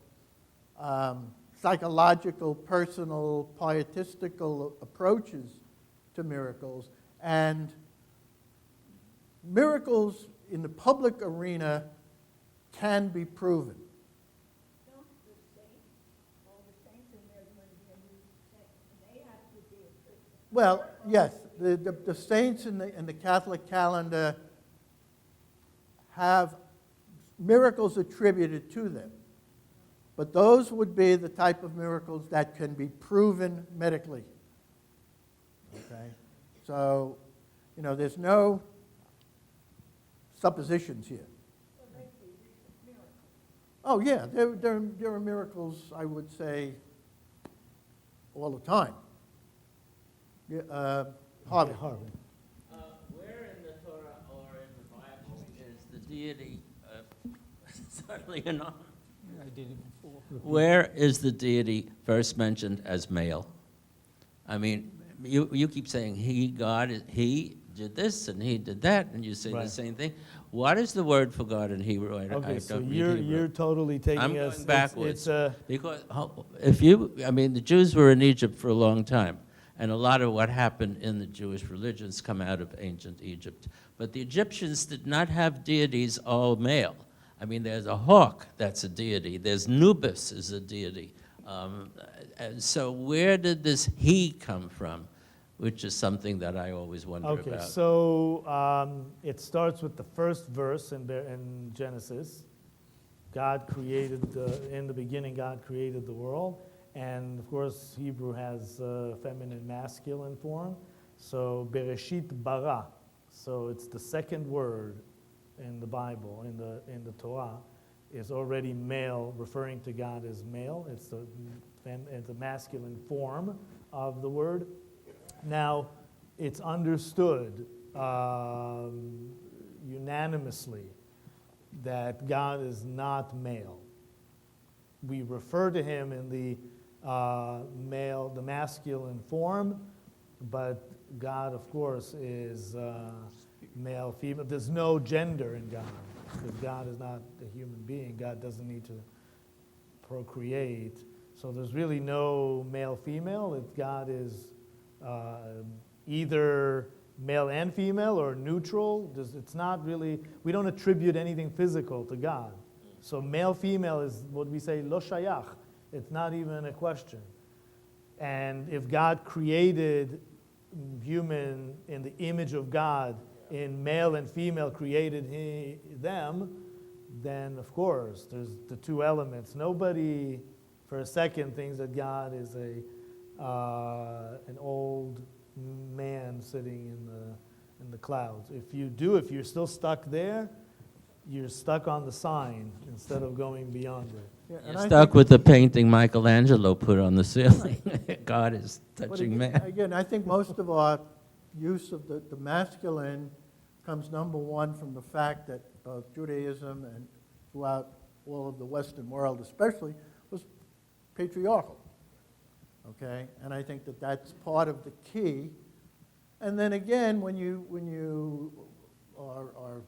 [SPEAKER 1] psychological, personal, pietistical approaches to miracles. And miracles in the public arena can be proven.
[SPEAKER 5] Don't the saints, all the saints in there, going to be a new saint, they have to be a Christian?
[SPEAKER 1] Well, yes, the saints in the Catholic calendar have miracles attributed to them. But those would be the type of miracles that can be proven medically. Okay? So, there's no suppositions here. Oh, yeah, there are miracles, I would say, all the time. Yeah, Harvey.
[SPEAKER 6] Where in the Torah or in the deity, certainly enough. Where is the deity first mentioned as male? I mean, you keep saying he did this and he did that, and you say the
[SPEAKER 3] Right.
[SPEAKER 6] same thing. What is the word for God in Hebrew? I
[SPEAKER 3] Okay,
[SPEAKER 6] don't
[SPEAKER 3] so
[SPEAKER 6] read
[SPEAKER 3] you're
[SPEAKER 6] Hebrew.
[SPEAKER 3] totally taking
[SPEAKER 6] I'm
[SPEAKER 3] us.
[SPEAKER 6] going backwards.
[SPEAKER 3] It's
[SPEAKER 6] Because the Jews were in Egypt for a long time, and a lot of what happened in the Jewish religions come out of ancient Egypt. But the Egyptians did not have deities all male. I mean, there's a hawk that's a deity. There's Nubis is a deity. And so where did this he come from? Which is something that I always wonder
[SPEAKER 3] okay.
[SPEAKER 6] about.
[SPEAKER 3] So it starts with the first verse in Genesis. God created in the beginning. God created the world, and of course Hebrew has feminine, masculine form. So Bereshit bara. So it's the second word in the Bible, in the Torah, is already male, referring to God as male. It's the masculine form of the word. Now, it's understood unanimously that God is not male. We refer to him in the masculine form, but God, of course, is male, female. There's no gender in God, because God is not a human being. God doesn't need to procreate. So there's really no male, female. God is either male and female or neutral. It's not really, we don't attribute anything physical to God. So male, female is what we say, lo shayach. It's not even a question. And if God created human in the image of God, in male and female created them, then of course there's the two elements. Nobody for a second thinks that God is an old man sitting in the clouds. If you're still stuck there, you're stuck on the sign instead of going beyond it.
[SPEAKER 1] Yeah, and
[SPEAKER 6] You're
[SPEAKER 1] I
[SPEAKER 6] stuck
[SPEAKER 1] think-
[SPEAKER 6] with the painting Michelangelo put on the ceiling. God is
[SPEAKER 1] but
[SPEAKER 6] touching
[SPEAKER 1] again,
[SPEAKER 6] man.
[SPEAKER 1] Again, I think most of our use of the masculine comes, number one, from the fact that both Judaism and throughout all of the Western world especially was patriarchal. Okay, and I think that that's part of the key. And then again, when you are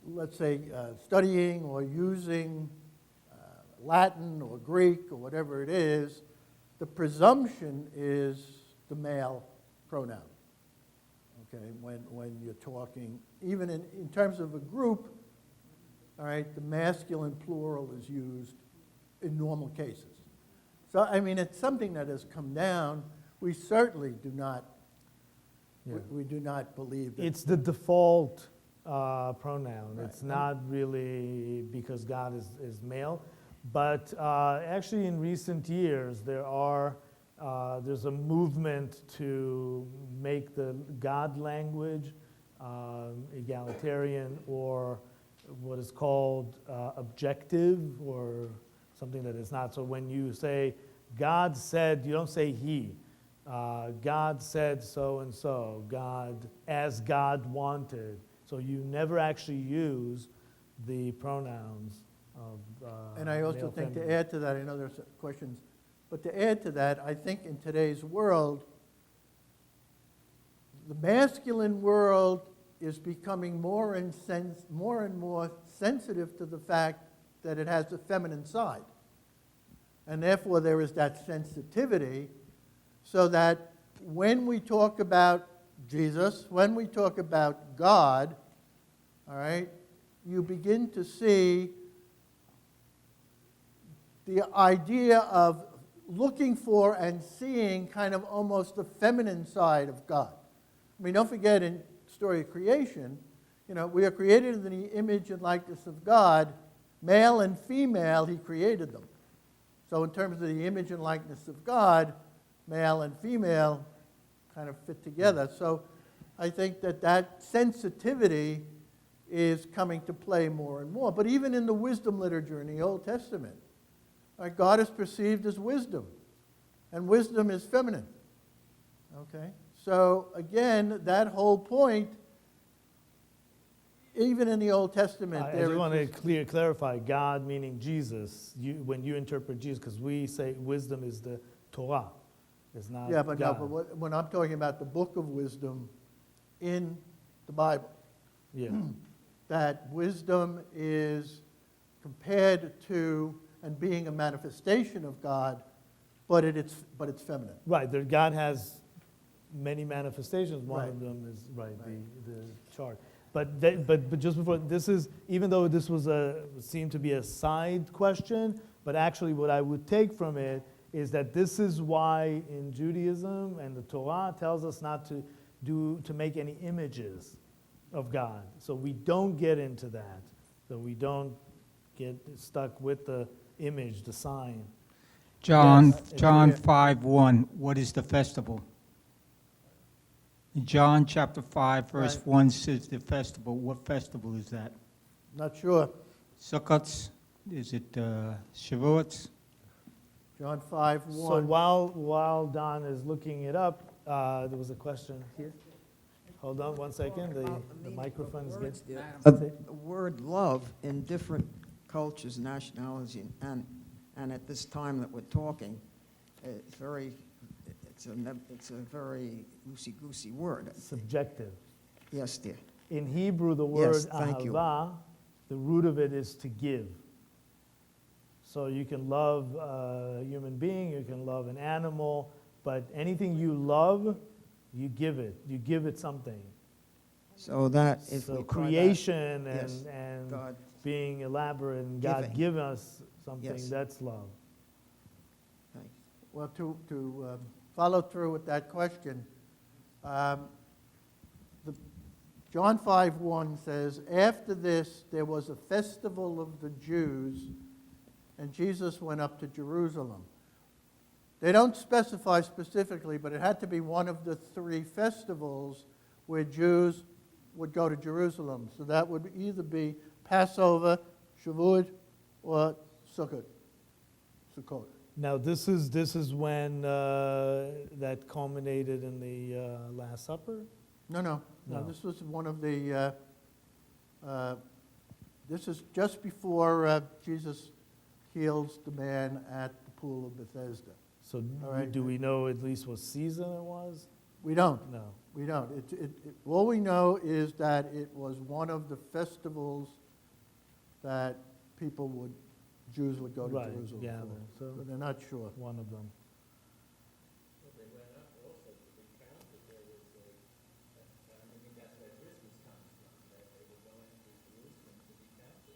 [SPEAKER 1] let's say studying or using Latin or Greek or whatever it is, the presumption is the male pronoun. Okay, when you're talking, even in terms of a group, all right, the masculine plural is used in normal cases. So, I mean, it's something that has come down. We certainly do not, we do not believe that.
[SPEAKER 3] It's the default pronoun.
[SPEAKER 1] Right.
[SPEAKER 3] It's not really because God is male. But actually in recent years, there's a movement to make the God language egalitarian, or what is called objective, or something that is not. So when you say, God said, you don't say he. God said so and so. God, as God wanted. So you never actually use the pronouns of
[SPEAKER 1] And I also
[SPEAKER 3] male,
[SPEAKER 1] think to
[SPEAKER 3] feminine.
[SPEAKER 1] add to that, I know there's questions, but to add to that, I think in today's world, the masculine world is becoming more and more sensitive to the fact that it has a feminine side. And therefore there is that sensitivity, so that when we talk about Jesus, when we talk about God, all right, you begin to see the idea of looking for and seeing kind of almost the feminine side of God. I mean, don't forget in the story of creation, you know, we are created in the image and likeness of God, male and female, he created them. So in terms of the image and likeness of God, male and female kind of fit together. So I think that sensitivity is coming to play more and more. But even in the wisdom literature in the Old Testament, right, God is perceived as wisdom, and wisdom is feminine. Okay? So again, that whole point even in the Old Testament,
[SPEAKER 3] I
[SPEAKER 1] there
[SPEAKER 3] just
[SPEAKER 1] is
[SPEAKER 3] want to
[SPEAKER 1] this-
[SPEAKER 3] clarify, God meaning Jesus. When you interpret Jesus, because we say wisdom is the Torah, it's not
[SPEAKER 1] Yeah, but no,
[SPEAKER 3] God.
[SPEAKER 1] but when I'm talking about the book of wisdom in the Bible,
[SPEAKER 3] Yeah,
[SPEAKER 1] that wisdom is compared to and being a manifestation of God, but it's feminine.
[SPEAKER 3] right. God has many manifestations. One
[SPEAKER 1] Right.
[SPEAKER 3] of them is
[SPEAKER 1] Right.
[SPEAKER 3] the chart. But just before this is, even though this was seemed to be a side question, but actually what I would take from it is that this is why in Judaism and the Torah tells us not to make any images of God. So we don't get into that. So we don't get stuck with the image, the sign.
[SPEAKER 7] John,
[SPEAKER 3] Yes.
[SPEAKER 7] John 5:1, what is the festival? In John chapter 5, verse
[SPEAKER 1] Right.
[SPEAKER 7] 1 says the festival. What festival is that?
[SPEAKER 1] Not sure.
[SPEAKER 7] Sukkot? Is it Shavuot?
[SPEAKER 1] John 5,
[SPEAKER 3] So
[SPEAKER 1] 1.
[SPEAKER 3] while Don is looking it up, there was a question here. Hold on one second. The microphone is getting.
[SPEAKER 8] The word love in different cultures, nationalities, and at this time that we're talking, it's a very loosey-goosey word.
[SPEAKER 3] Subjective.
[SPEAKER 8] Yes, dear.
[SPEAKER 3] In Hebrew, the word
[SPEAKER 8] Yes, thank you.
[SPEAKER 3] ahava, the root of it is to give. So you can love a human being, you can love an animal, but anything you love, you give it. You give it something.
[SPEAKER 8] So that if
[SPEAKER 3] So
[SPEAKER 8] we try
[SPEAKER 3] creation
[SPEAKER 8] yes,
[SPEAKER 3] and
[SPEAKER 8] God,
[SPEAKER 3] being elaborate and God
[SPEAKER 8] Giving.
[SPEAKER 3] give us something,
[SPEAKER 8] Yes.
[SPEAKER 3] that's love.
[SPEAKER 8] thank
[SPEAKER 1] Well, to follow through with that question, John 5:1 says, after this there was a festival of the Jews, and Jesus went up to Jerusalem. They don't specify specifically, but it had to be one of the three festivals where Jews would go to Jerusalem. So that would either be Passover, Shavuot, or Sukkot.
[SPEAKER 3] Now, this is when that culminated in the Last Supper?
[SPEAKER 1] No.
[SPEAKER 3] No.
[SPEAKER 1] This was one of the, this is just before Jesus heals the man at the pool of Bethesda.
[SPEAKER 3] So
[SPEAKER 1] All right.
[SPEAKER 3] do we know at least what season it was?
[SPEAKER 1] We don't.
[SPEAKER 3] No.
[SPEAKER 1] We don't. All we know is that it was one of the festivals that Jews would go to
[SPEAKER 3] Right,
[SPEAKER 1] Jerusalem
[SPEAKER 3] yeah,
[SPEAKER 1] for.
[SPEAKER 3] so-
[SPEAKER 1] But they're not sure.
[SPEAKER 3] One of them.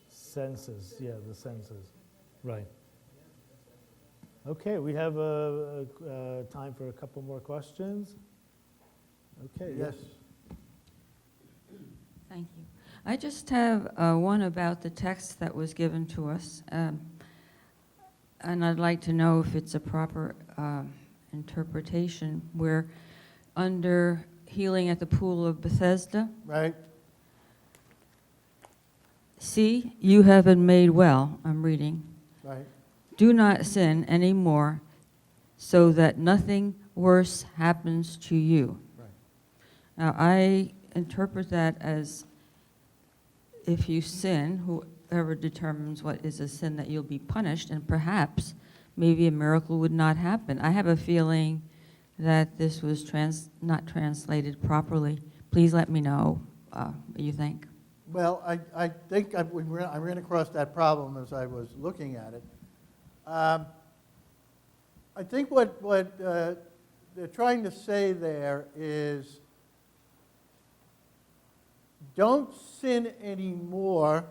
[SPEAKER 3] Census, yeah, the census, right. Okay, we have time for a couple more questions. Okay,
[SPEAKER 1] Yes.
[SPEAKER 9] Thank you. I just have one about the text that was given to us, and I'd like to know if it's a proper interpretation. We're under healing at the pool of Bethesda.
[SPEAKER 1] Right?
[SPEAKER 9] See, you have been made well, I'm reading.
[SPEAKER 1] Right.
[SPEAKER 9] Do not sin anymore so that nothing worse happens to you.
[SPEAKER 1] Right.
[SPEAKER 9] Now, I interpret that as if you sin, whoever determines what is a sin, that you'll be punished, and perhaps maybe a miracle would not happen. I have a feeling that this was not translated properly. Please let me know what you think.
[SPEAKER 1] Well, I think I ran across that problem as I was looking at it. I think what they're trying to say there is don't sin anymore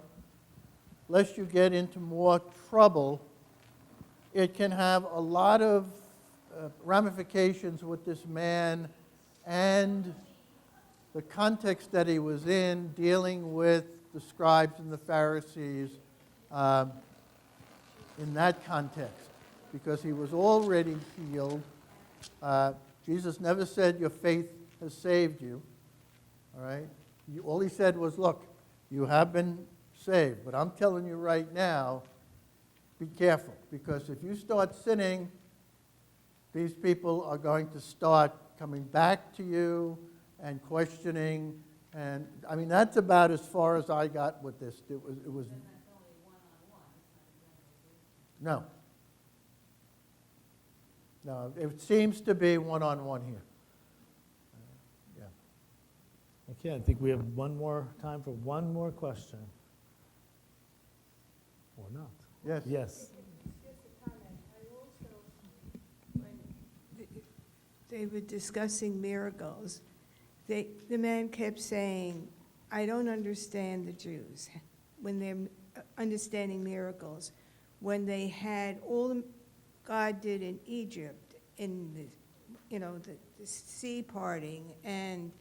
[SPEAKER 1] lest you get into more trouble. It can have a lot of ramifications with this man and the context that he was in, dealing with the scribes and the Pharisees in that context, because he was already healed. Jesus never said, your faith has saved you. All right? All he said was, look, you have been saved, but I'm telling you right now, be careful, because if you start sinning, these people are going to start coming back to you and questioning And, I mean, that's about as far as I got with this. It was. No. No, it seems to be one-on-one here. Yeah.
[SPEAKER 3] Okay, I think we have time for one more question. Or not.
[SPEAKER 1] Yes.
[SPEAKER 3] Yes.
[SPEAKER 4] They were discussing miracles. The man kept saying, I don't understand the Jews when they're understanding miracles. When they had all the God did in Egypt, in the sea parting, and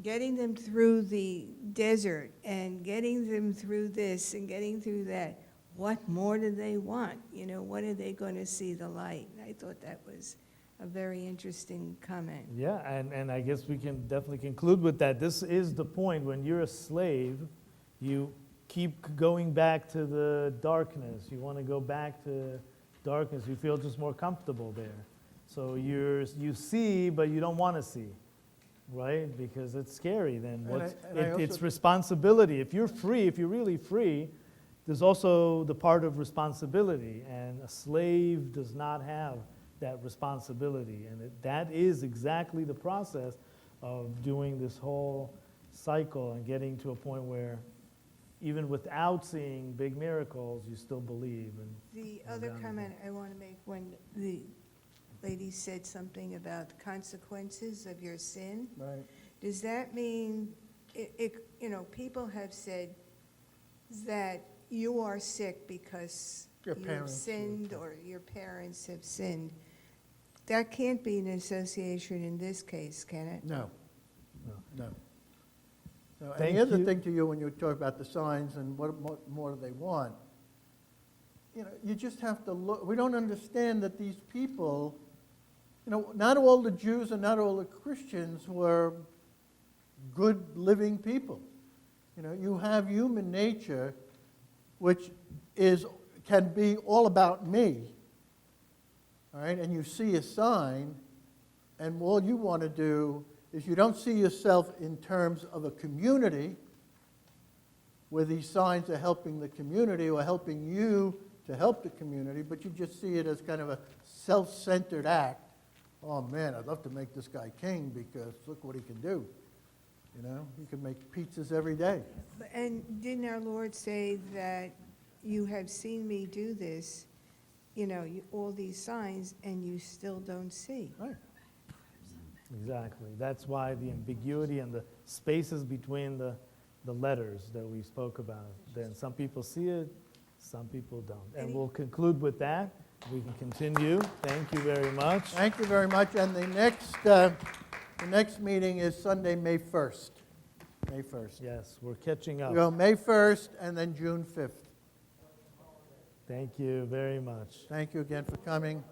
[SPEAKER 4] getting them through the desert, and getting them through this, and getting through that. What more do they want? When are they going to see the light? And I thought that was a very interesting comment.
[SPEAKER 3] Yeah, and I guess we can definitely conclude with that. This is the point. When you're a slave, you keep going back to the darkness. You want to go back to darkness. You feel just more comfortable there. So you see, but you don't want to see, right? Because it's scary then. It's responsibility. If you're free, if you're really free, there's also the part of responsibility. And a slave does not have that responsibility. And that is exactly the process of doing this whole cycle and getting to a point where even without seeing big miracles, you still believe.
[SPEAKER 4] The other comment I want to make, when the lady said something about the consequences of your sin,
[SPEAKER 1] Right.
[SPEAKER 4] does that mean, people have said that you are sick because
[SPEAKER 1] Your
[SPEAKER 4] you've
[SPEAKER 1] parents
[SPEAKER 4] sinned or your parents have sinned? That can't be an association in this case, can it?
[SPEAKER 1] No.
[SPEAKER 3] No.
[SPEAKER 1] No. And
[SPEAKER 3] Thank
[SPEAKER 1] the other
[SPEAKER 3] you.
[SPEAKER 1] thing to you when you talk about the signs and what more do they want, you just have to look. We don't understand that these people, not all the Jews and not all the Christians were good living people. You have human nature, which can be all about me. All right, and you see a sign, and all you want to do is you don't see yourself in terms of a community where these signs are helping the community or helping you to help the community, but you just see it as kind of a self-centered act. Oh man, I'd love to make this guy king because look what he can do. He can make pizzas every day.
[SPEAKER 4] And didn't our Lord say that you have seen me do this, all these signs, and you still don't see?
[SPEAKER 1] Right.
[SPEAKER 3] Exactly. That's why the ambiguity and the spaces between the letters that we spoke about. Then some people see it, some people don't. And we'll conclude with that. We can continue. Thank you very much.
[SPEAKER 1] Thank you very much. And the next meeting is Sunday, May 1st. May 1st.
[SPEAKER 3] Yes, we're catching up.
[SPEAKER 1] We go May 1st and then June 5th.
[SPEAKER 3] Thank you very much.
[SPEAKER 1] Thank you again for coming.